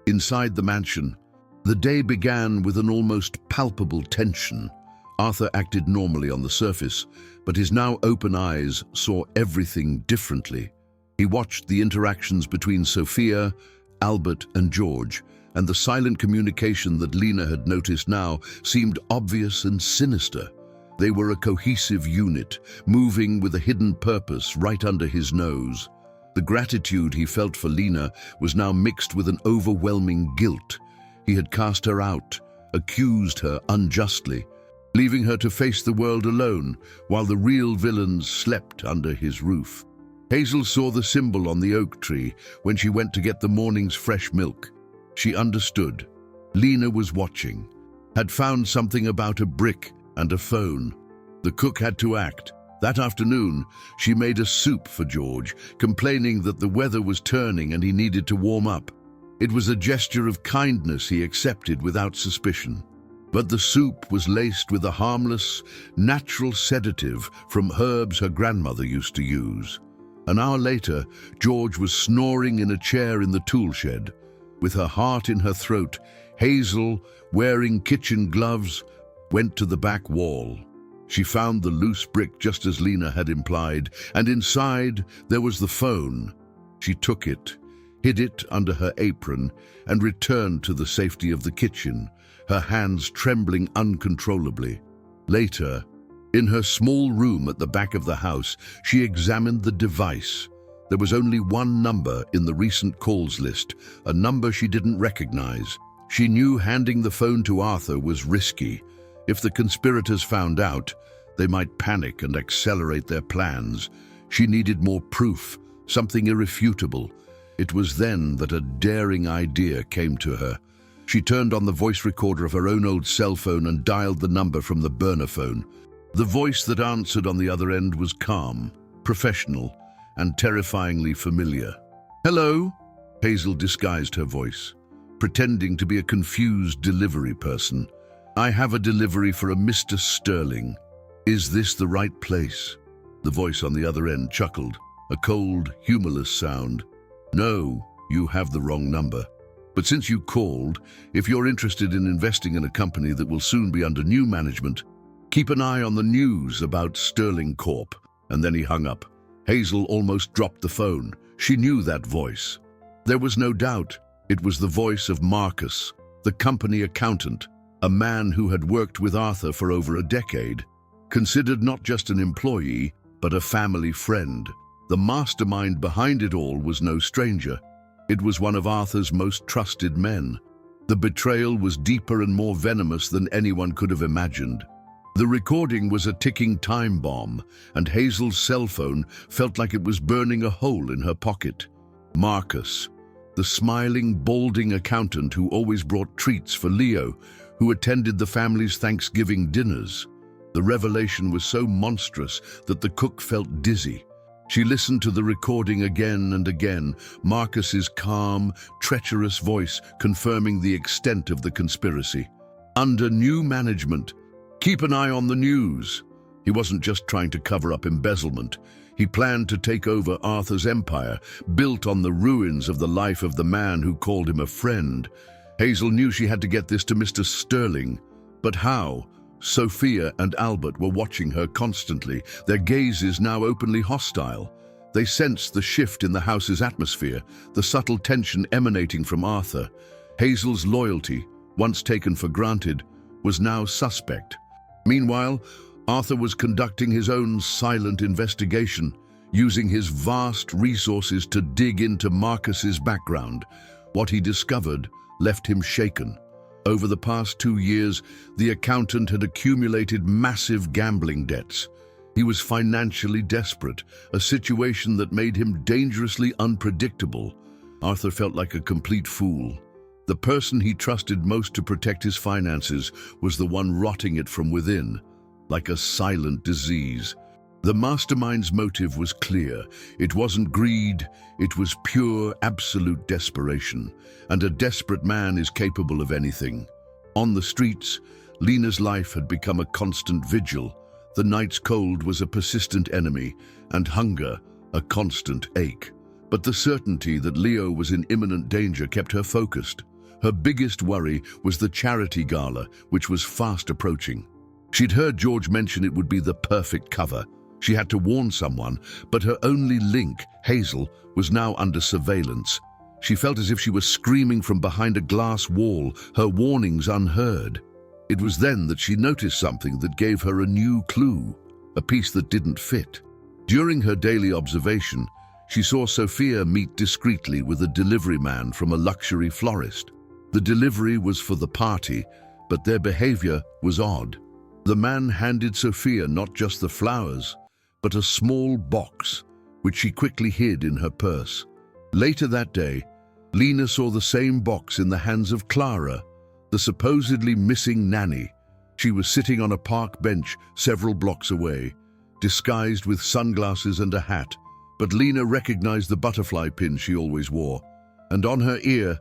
Inside the mansion, the day began with an almost palpable tension. Arthur acted normally on the surface, but his now open eyes saw everything differently. He watched the interactions between Sophia, Albert, and George, and the silent communication that Lena had noticed now seemed obvious and sinister. They were a cohesive unit, moving with a hidden purpose right under his nose. The gratitude he felt for Lena was now mixed with an overwhelming guilt. He had cast her out, accused her unjustly, leaving her to face the world alone while the real villains slept under his roof. Hazel saw the symbol on the oak tree when she went to get the morning's fresh milk. She understood. Lena was watching, had found something about a brick and a phone. The cook had to act. That afternoon, she made a soup for George, complaining that the weather was turning and he needed to warm up. It was a gesture of kindness he accepted without suspicion. But the soup was laced with a harmless, natural sedative from herbs her grandmother used to use. An hour later, George was snoring in a chair in the tool shed. With her heart in her throat, Hazel, wearing kitchen gloves, went to the back wall. She found the loose brick just as Lena had implied, and inside there was the phone. She took it, hid it under her apron, and returned to the safety of the kitchen, her hands trembling uncontrollably. Later, in her small room at the back of the house, she examined the device. There was only one number in the recent calls list, a number she didn't recognize. She knew handing the phone to Arthur was risky. If the conspirators found out, they might panic and accelerate their plans. She needed more proof, something irrefutable. It was then that a daring idea came to her. She turned on the voice recorder of her own old cell phone and dialed the number from the burner phone. The voice that answered on the other end was calm, professional, and terrifyingly familiar. "Hello?" Hazel disguised her voice, pretending to be a confused delivery person. "I have a delivery for a Mr. Sterling. Is this the right place?" The voice on the other end chuckled, a cold, humorless sound. "No, you have the wrong number. But since you called, if you're interested in investing in a company that will soon be under new management, keep an eye on the news about Sterling Corp." And then he hung up. Hazel almost dropped the phone. She knew that voice. There was no doubt it was the voice of Marcus, the company accountant, a man who had worked with Arthur for over a decade, considered not just an employee, but a family friend. The mastermind behind it all was no stranger. It was one of Arthur's most trusted men. The betrayal was deeper and more venomous than anyone could have imagined. The recording was a ticking time bomb, and Hazel's cell phone felt like it was burning a hole in her pocket. Marcus, the smiling, balding accountant who always brought treats for Leo, who attended the family's Thanksgiving dinners. The revelation was so monstrous that the cook felt dizzy. She listened to the recording again and again, Marcus's calm, treacherous voice confirming the extent of the conspiracy. Under new management, keep an eye on the news. He wasn't just trying to cover up embezzlement. He planned to take over Arthur's empire, built on the ruins of the life of the man who called him a friend. Hazel knew she had to get this to Mr. Sterling. But how? Sophia and Albert were watching her constantly, their gazes now openly hostile. They sensed the shift in the house's atmosphere, the subtle tension emanating from Arthur. Hazel's loyalty, once taken for granted, was now suspect. Meanwhile, Arthur was conducting his own silent investigation, using his vast resources to dig into Marcus's background. What he discovered left him shaken. Over the past 2 years, the accountant had accumulated massive gambling debts. He was financially desperate, a situation that made him dangerously unpredictable. Arthur felt like a complete fool. The person he trusted most to protect his finances was the one rotting it from within, like a silent disease. The mastermind's motive was clear. It wasn't greed, it was pure, absolute desperation. And a desperate man is capable of anything. On the streets, Lena's life had become a constant vigil. The night's cold was a persistent enemy, and hunger a constant ache. But the certainty that Leo was in imminent danger kept her focused. Her biggest worry was the charity gala, which was fast approaching. She'd heard George mention it would be the perfect cover. She had to warn someone, but her only link, Hazel, was now under surveillance. She felt as if she was screaming from behind a glass wall, her warnings unheard. It was then that she noticed something that gave her a new clue, a piece that didn't fit. During her daily observation, she saw Sophia meet discreetly with a delivery man from a luxury florist. The delivery was for the party, but their behavior was odd. The man handed Sophia not just the flowers, but a small box, which she quickly hid in her purse. Later that day, Lena saw the same box in the hands of Clara, the supposedly missing nanny. She was sitting on a park bench several blocks away, disguised with sunglasses and a hat, but Lena recognized the butterfly pin she always wore, and on her ear,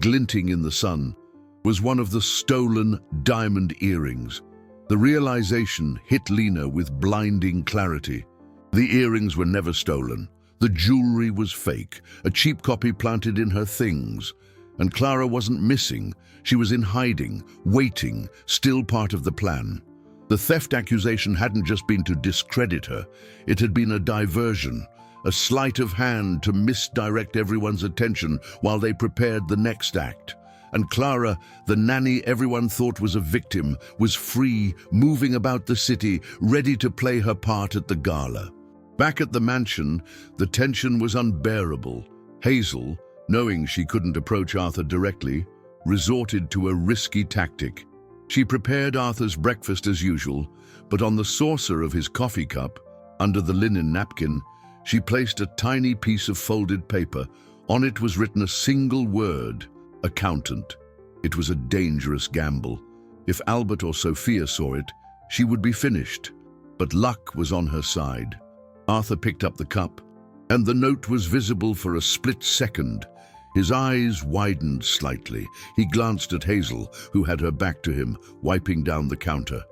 glinting in the sun, was one of the stolen diamond earrings. The realization hit Lena with blinding clarity. The earrings were never stolen. The jewelry was fake, a cheap copy planted in her things. And Clara wasn't missing. She was in hiding, waiting, still part of the plan. The theft accusation hadn't just been to discredit her. It had been a diversion, a sleight of hand to misdirect everyone's attention while they prepared the next act. And Clara, the nanny everyone thought was a victim, was free, moving about the city, ready to play her part at the gala. Back at the mansion, the tension was unbearable. Hazel, knowing she couldn't approach Arthur directly, resorted to a risky tactic. She prepared Arthur's breakfast as usual, but on the saucer of his coffee cup, under the linen napkin, she placed a tiny piece of folded paper. On it was written a single word: accountant. It was a dangerous gamble. If Albert or Sophia saw it, she would be finished. But luck was on her side. Arthur picked up the cup, and the note was visible for a split second. His eyes widened slightly. He glanced at Hazel, who had her back to him, wiping down the counter.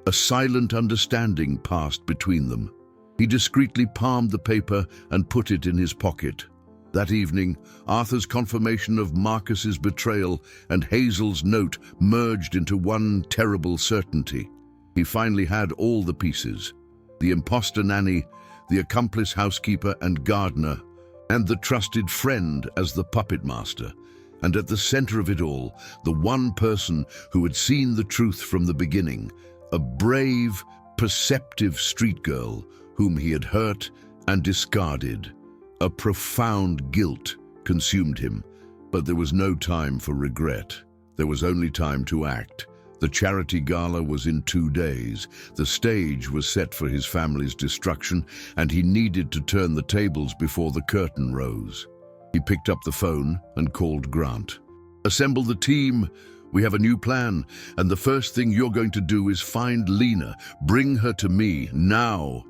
A silent understanding passed between them. He discreetly palmed the paper and put it in his pocket. That evening, Arthur's confirmation of Marcus's betrayal and Hazel's note merged into one terrible certainty. He finally had all the pieces: the imposter nanny, the accomplice housekeeper and gardener, and the trusted friend as the puppet master. And at the center of it all, the one person who had seen the truth from the beginning, a brave, perceptive street girl whom he had hurt and discarded. A profound guilt consumed him, but there was no time for regret. There was only time to act. The charity gala was in 2 days. The stage was set for his family's destruction, and he needed to turn the tables before the curtain rose. He picked up the phone and called Grant. "Assemble the team. We have a new plan, and the first thing you're going to do is find Lena. Bring her to me, now."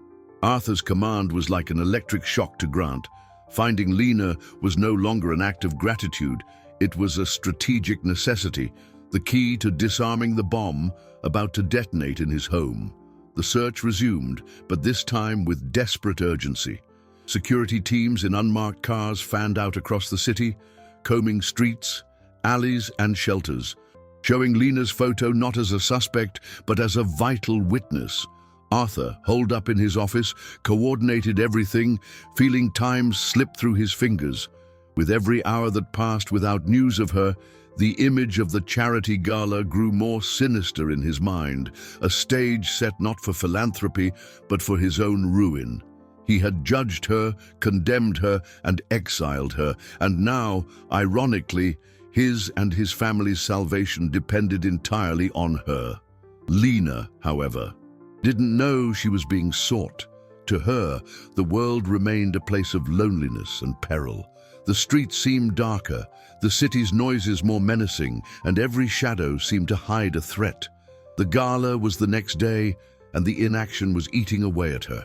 Arthur's command was like an electric shock to Grant. Finding Lena was no longer an act of gratitude. It was a strategic necessity, the key to disarming the bomb about to detonate in his home. The search resumed, but this time with desperate urgency. Security teams in unmarked cars fanned out across the city, combing streets, alleys, and shelters, showing Lena's photo not as a suspect, but as a vital witness. Arthur, holed up in his office, coordinated everything, feeling time slip through his fingers. With every hour that passed without news of her, the image of the charity gala grew more sinister in his mind, a stage set not for philanthropy, but for his own ruin. He had judged her, condemned her, and exiled her, and now, ironically, his and his family's salvation depended entirely on her. Lena, however, didn't know she was being sought. To her, the world remained a place of loneliness and peril. The streets seemed darker, the city's noises more menacing, and every shadow seemed to hide a threat. The gala was the next day, and the inaction was eating away at her.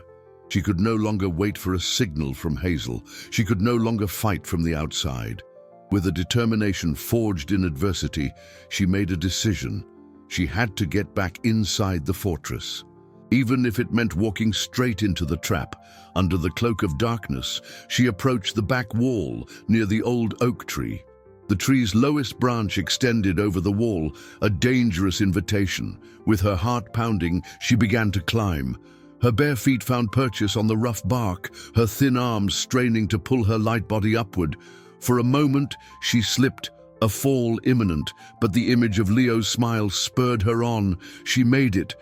She could no longer wait for a signal from Hazel. She could no longer fight from the outside. With a determination forged in adversity, she made a decision. She had to get back inside the fortress. Even if it meant walking straight into the trap, under the cloak of darkness, she approached the back wall near the old oak tree. The tree's lowest branch extended over the wall, a dangerous invitation. With her heart pounding, she began to climb. Her bare feet found purchase on the rough bark, her thin arms straining to pull her light body upward. For a moment, she slipped, a fall imminent, but the image of Leo's smile spurred her on. She made it,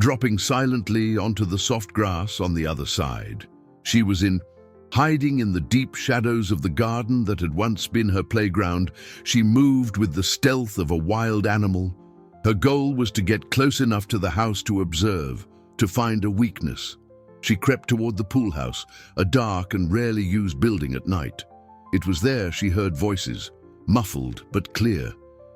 dropping silently onto the soft grass on the other side. She was hiding in the deep shadows of the garden that had once been her playground. She moved with the stealth of a wild animal. Her goal was to get close enough to the house to observe, to find a weakness. She crept toward the pool house, a dark and rarely used building at night. It was there she heard voices, muffled but clear.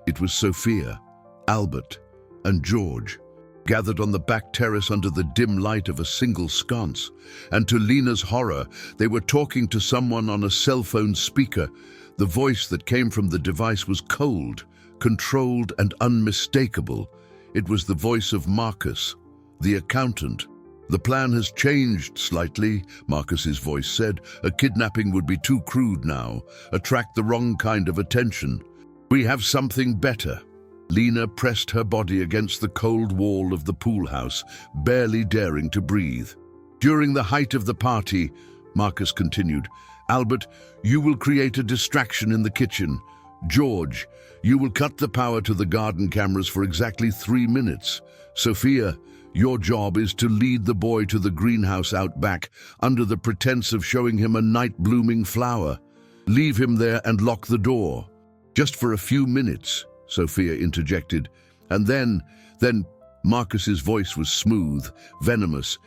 It was Sophia, Albert, and George, gathered on the back terrace under the dim light of a single sconce. And to Lena's horror, they were talking to someone on a cell phone speaker. The voice that came from the device was cold, controlled, and unmistakable. It was the voice of Marcus, the accountant. "The plan has changed slightly," Marcus's voice said. "A kidnapping would be too crude now, attract the wrong kind of attention. We have something better." Lena pressed her body against the cold wall of the pool house, barely daring to breathe. "During the height of the party," Marcus continued, "Albert, you will create a distraction in the kitchen. George, you will cut the power to the garden cameras for exactly 3 minutes. Sophia, your job is to lead the boy to the greenhouse out back, under the pretense of showing him a night-blooming flower. Leave him there and lock the door." "Just for a few minutes," Sophia interjected, "and then Then Marcus's voice was smooth, venomous.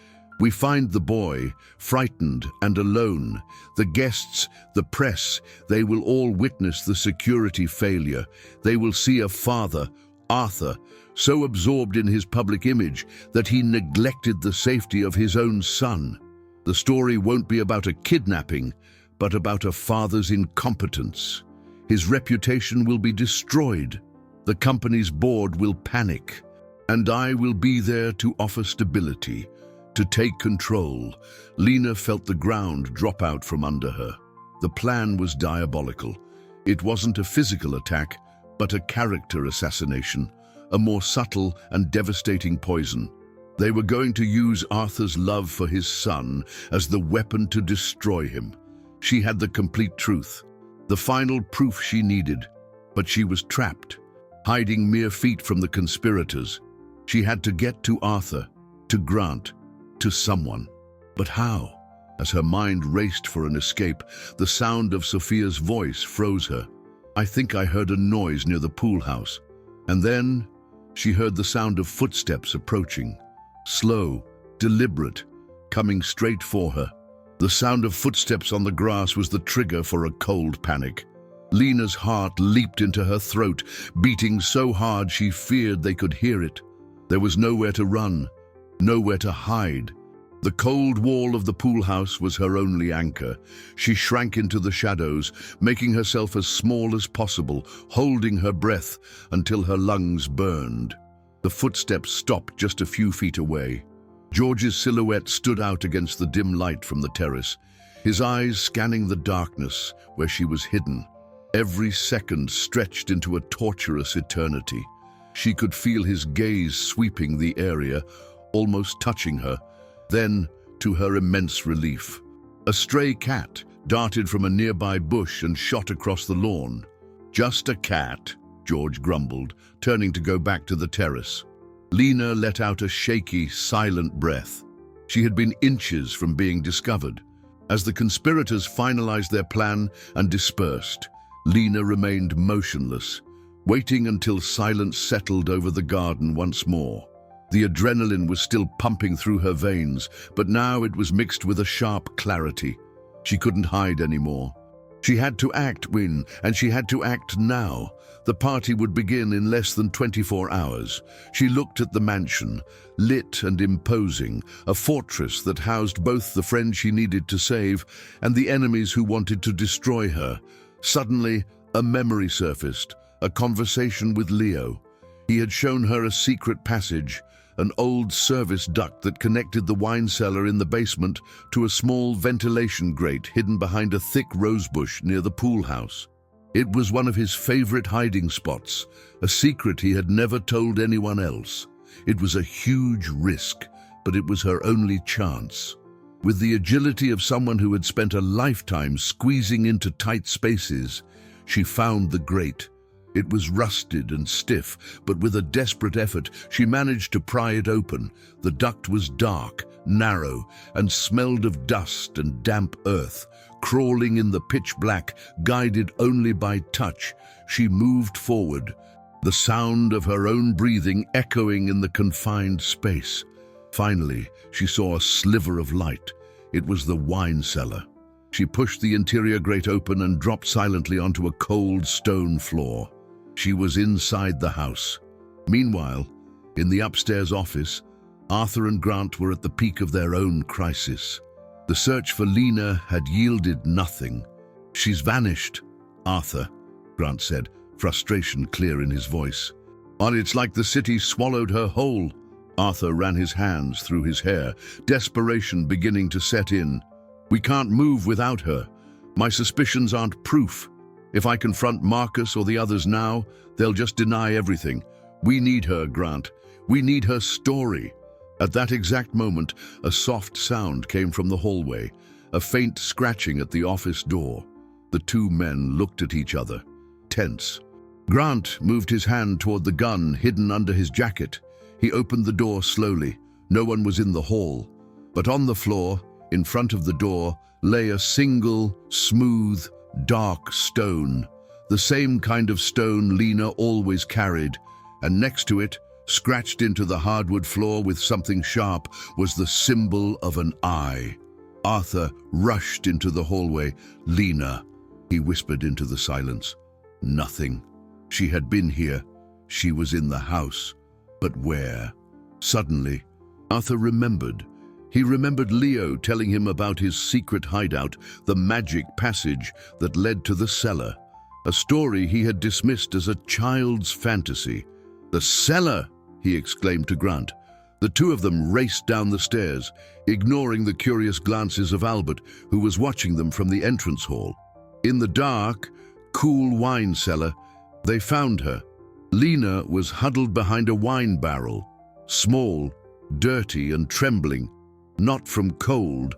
"We find the boy, frightened and alone. The guests, the press, they will all witness the security failure. They will see a father, Arthur, so absorbed in his public image that he neglected the safety of his own son. The story won't be about a kidnapping, but about a father's incompetence. His reputation will be destroyed. The company's board will panic. And I will be there to offer stability, to take control." Lena felt the ground drop out from under her. The plan was diabolical. It wasn't a physical attack, but a character assassination, a more subtle and devastating poison. They were going to use Arthur's love for his son as the weapon to destroy him. She had the complete truth, the final proof she needed, but she was trapped, hiding mere feet from the conspirators. She had to get to Arthur, to Grant, to someone. But how? As her mind raced for an escape, the sound of Sophia's voice froze her. "I think I heard a noise near the pool house." And then she heard the sound of footsteps approaching, slow, deliberate, coming straight for her. The sound of footsteps on the grass was the trigger for a cold panic. Lena's heart leaped into her throat, beating so hard she feared they could hear it. There was nowhere to run, nowhere to hide. The cold wall of the pool house was her only anchor. She shrank into the shadows, making herself as small as possible, holding her breath until her lungs burned. The footsteps stopped just a few feet away. George's silhouette stood out against the dim light from the terrace, his eyes scanning the darkness where she was hidden. Every second stretched into a torturous eternity. She could feel his gaze sweeping the area, almost touching her. Then, to her immense relief, a stray cat darted from a nearby bush and shot across the lawn. "Just a cat," George grumbled, turning to go back to the terrace. Lena let out a shaky, silent breath. She had been inches from being discovered. As the conspirators finalized their plan and dispersed, Lena remained motionless, waiting until silence settled over the garden once more. The adrenaline was still pumping through her veins, but now it was mixed with a sharp clarity. She couldn't hide anymore. She had to act, and she had to act now. The party would begin in less than 24 hours. She looked at the mansion, lit and imposing, a fortress that housed both the friends she needed to save and the enemies who wanted to destroy her. Suddenly, a memory surfaced, a conversation with Leo. He had shown her a secret passage, an old service duct that connected the wine cellar in the basement to a small ventilation grate hidden behind a thick rosebush near the pool house. It was one of his favorite hiding spots, a secret he had never told anyone else. It was a huge risk, but it was her only chance. With the agility of someone who had spent a lifetime squeezing into tight spaces, she found the grate. It was rusted and stiff, but with a desperate effort, she managed to pry it open. The duct was dark, narrow, and smelled of dust and damp earth. Crawling in the pitch black, guided only by touch, she moved forward, the sound of her own breathing echoing in the confined space. Finally, she saw a sliver of light. It was the wine cellar. She pushed the interior grate open and dropped silently onto a cold stone floor. She was inside the house. Meanwhile, in the upstairs office, Arthur and Grant were at the peak of their own crisis. The search for Lena had yielded nothing. "She's vanished, Arthur," Grant said, frustration clear in his voice. "And it's like the city swallowed her whole." Arthur ran his hands through his hair, desperation beginning to set in. "We can't move without her. My suspicions aren't proof. If I confront Marcus or the others now, they'll just deny everything. We need her, Grant. We need her story." At that exact moment, a soft sound came from the hallway, a faint scratching at the office door. The two men looked at each other, tense. Grant moved his hand toward the gun hidden under his jacket. He opened the door slowly. No one was in the hall. But on the floor, in front of the door, lay a single, smooth, dark stone, the same kind of stone Lena always carried, and next to it Scratched into the hardwood floor with something sharp was the symbol of an eye. Arthur rushed into the hallway. "Lena," he whispered into the silence. Nothing. She had been here. She was in the house. But where? Suddenly, Arthur remembered. He remembered Leo telling him about his secret hideout, the magic passage that led to the cellar. A story he had dismissed as a child's fantasy. "The cellar!" he exclaimed to Grant. The two of them raced down the stairs, ignoring the curious glances of Albert, who was watching them from the entrance hall. In the dark, cool wine cellar, they found her. Lena was huddled behind a wine barrel, small, dirty and trembling, not from cold,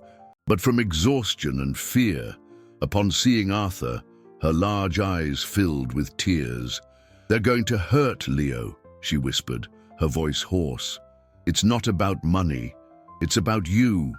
but from exhaustion and fear. Upon seeing Arthur, her large eyes filled with tears. "They're going to hurt Leo," she whispered, her voice hoarse. "It's not about money. It's about you,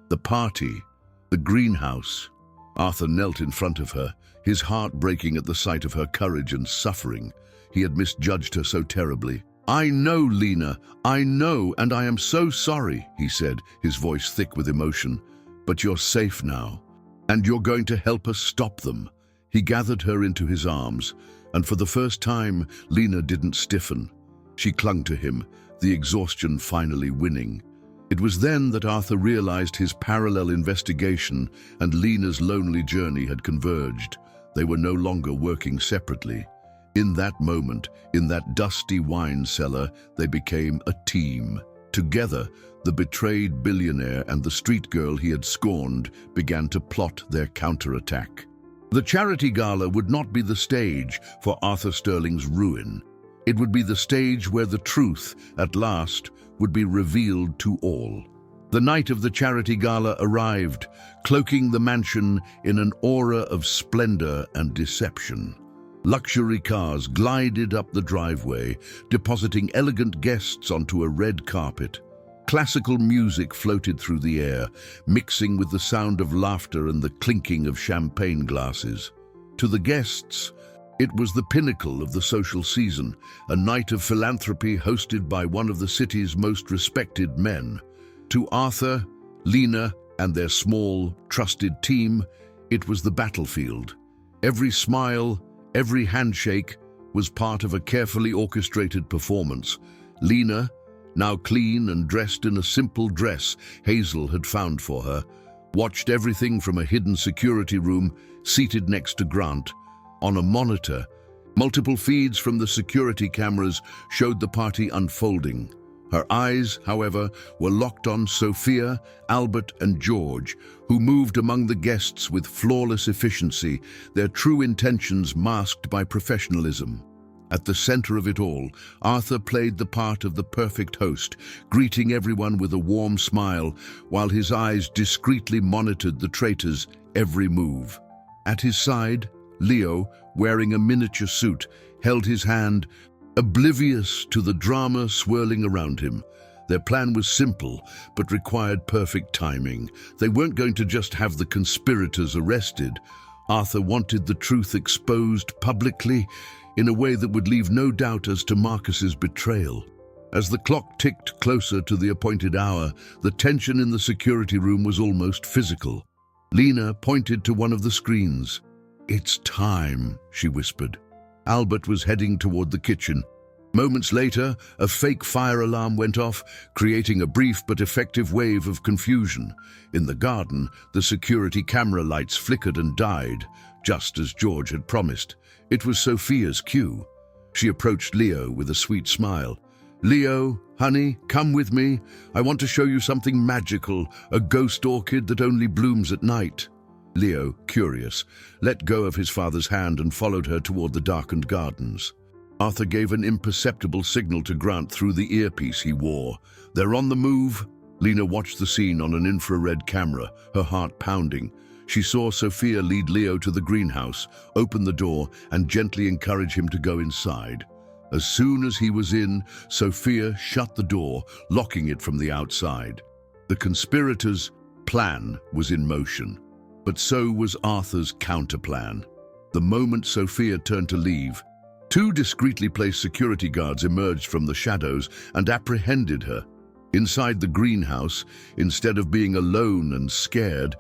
the party, the greenhouse." Arthur knelt in front of her, his heart breaking at the sight of her courage and suffering. He had misjudged her so terribly. "I know, Lena, I know, and I am so sorry," he said, his voice thick with emotion. "But you're safe now, and you're going to help us stop them." He gathered her into his arms, and for the first time, Lena didn't stiffen. She clung to him, the exhaustion finally winning. It was then that Arthur realized his parallel investigation and Lena's lonely journey had converged. They were no longer working separately. In that moment, in that dusty wine cellar, they became a team. Together, the betrayed billionaire and the street girl he had scorned began to plot their counterattack. The charity gala would not be the stage for Arthur Sterling's ruin. It would be the stage where the truth, at last, would be revealed to all. The night of the charity gala arrived, cloaking the mansion in an aura of splendor and deception. Luxury cars glided up the driveway, depositing elegant guests onto a red carpet. Classical music floated through the air, mixing with the sound of laughter and the clinking of champagne glasses. To the guests, it was the pinnacle of the social season, a night of philanthropy hosted by one of the city's most respected men. To Arthur, Lena, and their small, trusted team, it was the battlefield. Every smile, every handshake was part of a carefully orchestrated performance. Lena, now clean and dressed in a simple dress Hazel had found for her, watched everything from a hidden security room seated next to Grant. On a monitor, multiple feeds from the security cameras showed the party unfolding. Her eyes, however, were locked on Sophia, Albert, and George, who moved among the guests with flawless efficiency, their true intentions masked by professionalism. At the center of it all, Arthur played the part of the perfect host, greeting everyone with a warm smile, while his eyes discreetly monitored the traitors' every move. At his side, Leo, wearing a miniature suit, held his hand, oblivious to the drama swirling around him. Their plan was simple, but required perfect timing. They weren't going to just have the conspirators arrested. Arthur wanted the truth exposed publicly in a way that would leave no doubt as to Marcus's betrayal. As the clock ticked closer to the appointed hour, the tension in the security room was almost physical. Lena pointed to one of the screens. "It's time," she whispered. Albert was heading toward the kitchen. Moments later, a fake fire alarm went off, creating a brief but effective wave of confusion. In the garden, the security camera lights flickered and died, just as George had promised. It was Sophia's cue. She approached Leo with a sweet smile. "Leo, honey, come with me. I want to show you something magical, a ghost orchid that only blooms at night." Leo, curious, let go of his father's hand and followed her toward the darkened gardens. Arthur gave an imperceptible signal to Grant through the earpiece he wore. "They're on the move." Lena watched the scene on an infrared camera, her heart pounding. She saw Sophia lead Leo to the greenhouse, open the door, and gently encourage him to go inside. As soon as he was in, Sophia shut the door, locking it from the outside. The conspirators' plan was in motion. But so was Arthur's counterplan. The moment Sophia turned to leave, Two discreetly placed security guards emerged from the shadows and apprehended her. Inside the greenhouse, instead of being alone and scared,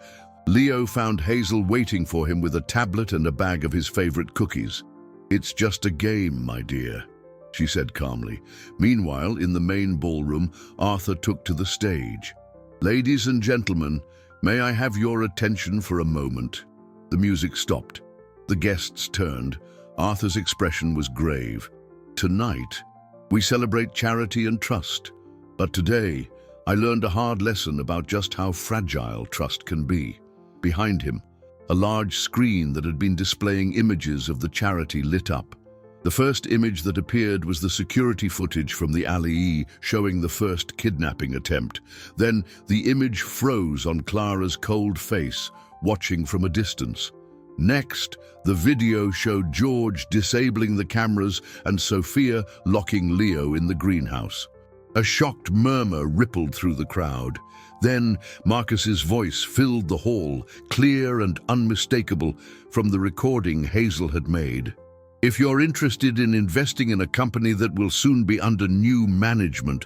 Leo found Hazel waiting for him with a tablet and a bag of his favorite cookies. "It's just a game, my dear," she said calmly. Meanwhile, in the main ballroom, Arthur took to the stage. "Ladies and gentlemen, may I have your attention for a moment?" The music stopped. The guests turned. Arthur's expression was grave. "Tonight, we celebrate charity and trust. But today, I learned a hard lesson about just how fragile trust can be." Behind him, a large screen that had been displaying images of the charity lit up. The first image that appeared was the security footage from the alley showing the first kidnapping attempt. Then the image froze on Clara's cold face, watching from a distance. Next, the video showed George disabling the cameras and Sophia locking Leo in the greenhouse. A shocked murmur rippled through the crowd. Then Marcus's voice filled the hall, clear and unmistakable from the recording Hazel had made. "If you're interested in investing in a company that will soon be under new management,"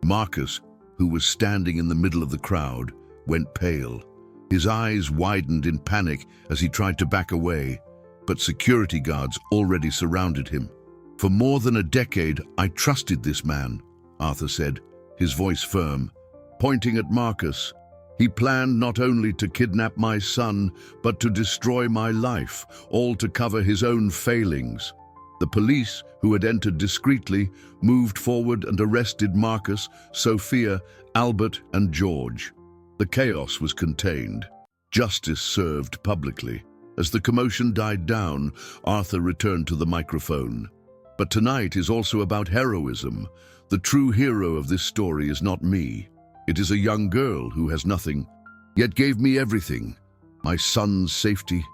Marcus, who was standing in the middle of the crowd, went pale. His eyes widened in panic as he tried to back away, but security guards already surrounded him. "For more than a decade, I trusted this man," Arthur said, his voice firm, pointing at Marcus. "He planned not only to kidnap my son, but to destroy my life, all to cover his own failings." The police, who had entered discreetly, moved forward and arrested Marcus, Sophia, Albert, and George. The chaos was contained. Justice served publicly. As the commotion died down, Arthur returned to the microphone. "But tonight is also about heroism. The true hero of this story is not me. It is a young girl who has nothing, yet gave me everything, my son's safety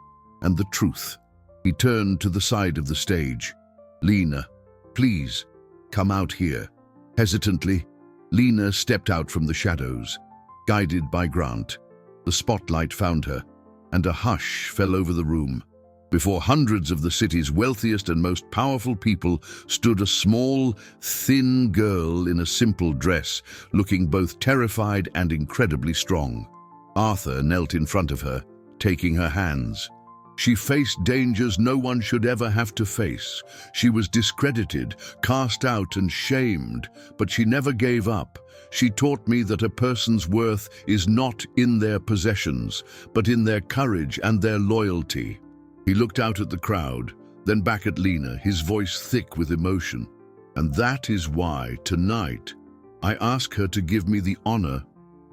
and the truth." He turned to the side of the stage. "Lena, please, come out here." Hesitantly, Lena stepped out from the shadows. Guided by Grant, the spotlight found her, and a hush fell over the room. Before hundreds of the city's wealthiest and most powerful people stood a small, thin girl in a simple dress, looking both terrified and incredibly strong. Arthur knelt in front of her, taking her hands. She faced dangers no one should ever have to face. She was discredited, cast out and shamed, but she never gave up. She taught me that a person's worth is not in their possessions, but in their courage and their loyalty. He looked out at the crowd, then back at Lena, his voice thick with emotion. "And that is why, tonight, I ask her to give me the honor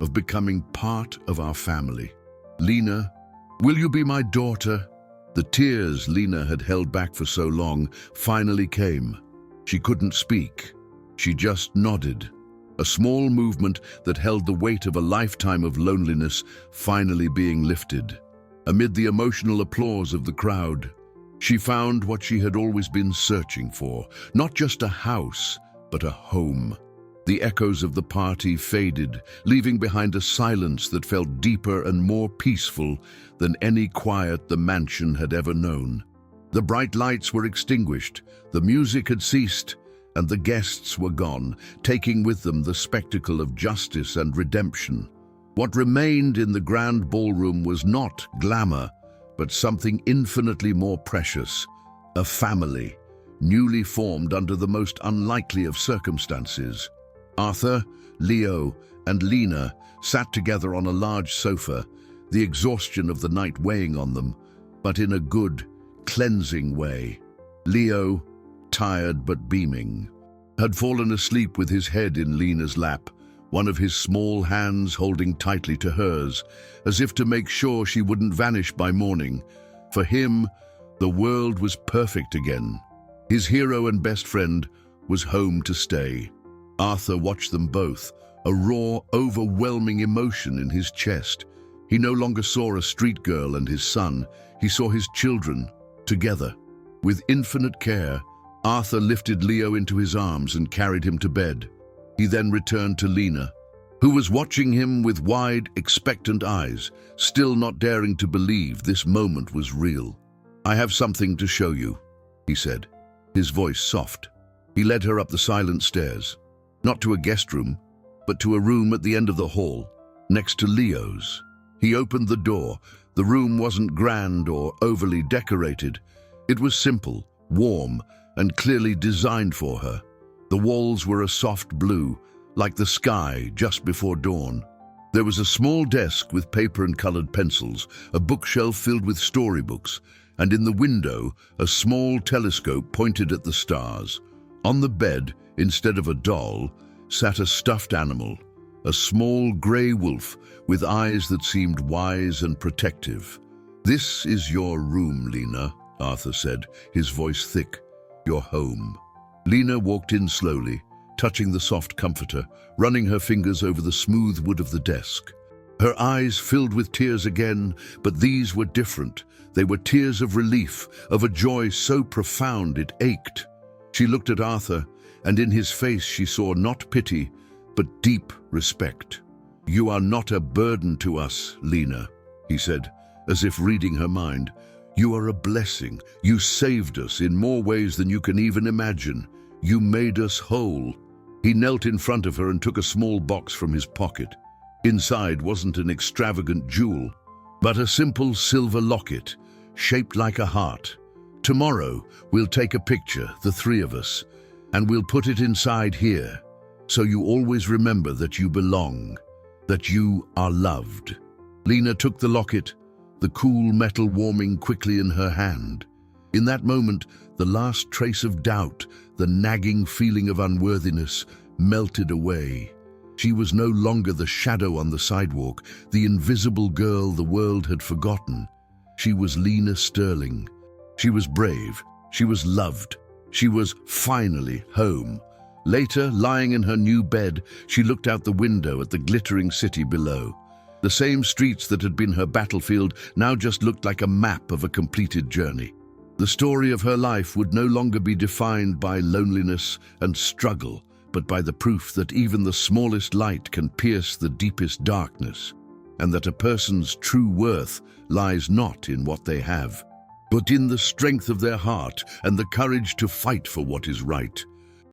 of becoming part of our family. Lena, will you be my daughter?" The tears Lena had held back for so long finally came. She couldn't speak. She just nodded. A small movement that held the weight of a lifetime of loneliness finally being lifted. Amid the emotional applause of the crowd, she found what she had always been searching for, not just a house, but a home. The echoes of the party faded, leaving behind a silence that felt deeper and more peaceful than any quiet the mansion had ever known. The bright lights were extinguished, the music had ceased, and the guests were gone, taking with them the spectacle of justice and redemption. What remained in the grand ballroom was not glamour, but something infinitely more precious, a family, newly formed under the most unlikely of circumstances. Arthur, Leo, and Lena sat together on a large sofa, the exhaustion of the night weighing on them, but in a good, cleansing way. Leo, tired but beaming, had fallen asleep with his head in Lena's lap, one of his small hands holding tightly to hers, as if to make sure she wouldn't vanish by morning. For him, the world was perfect again. His hero and best friend was home to stay. Arthur watched them both, a raw, overwhelming emotion in his chest. He no longer saw a street girl and his son, he saw his children, together. With infinite care, Arthur lifted Leo into his arms and carried him to bed. He then returned to Lena, who was watching him with wide, expectant eyes, still not daring to believe this moment was real. "I have something to show you," he said. his voice soft. He led her up the silent stairs, not to a guest room, but to a room at the end of the hall, next to Leo's. He opened the door. The room wasn't grand or overly decorated. It was simple, warm, and clearly designed for her. The walls were a soft blue, like the sky just before dawn. There was a small desk with paper and colored pencils, a bookshelf filled with storybooks, and in the window, a small telescope pointed at the stars. On the bed, instead of a doll, sat a stuffed animal, a small grey wolf with eyes that seemed wise and protective. "This is your room, Lena," Arthur said, his voice thick. "Your home." Lena walked in slowly, touching the soft comforter, running her fingers over the smooth wood of the desk. Her eyes filled with tears again, but these were different. They were tears of relief, of a joy so profound it ached. She looked at Arthur, and in his face she saw not pity, but deep respect. "You are not a burden to us, Lena," he said, as if reading her mind. "You are a blessing. You saved us in more ways than you can even imagine. You made us whole." He knelt in front of her and took a small box from his pocket. Inside wasn't an extravagant jewel, but a simple silver locket, shaped like a heart. "Tomorrow, we'll take a picture, the three of us, and we'll put it inside here, so you always remember that you belong, that you are loved." Lena took the locket, the cool metal warming quickly in her hand. In that moment, the last trace of doubt, the nagging feeling of unworthiness, melted away. She was no longer the shadow on the sidewalk, the invisible girl the world had forgotten. She was Lena Sterling. She was brave. She was loved. She was finally home. Later, lying in her new bed, she looked out the window at the glittering city below. The same streets that had been her battlefield now just looked like a map of a completed journey. The story of her life would no longer be defined by loneliness and struggle, but by the proof that even the smallest light can pierce the deepest darkness, and that a person's true worth lies not in what they have, but in the strength of their heart and the courage to fight for what is right.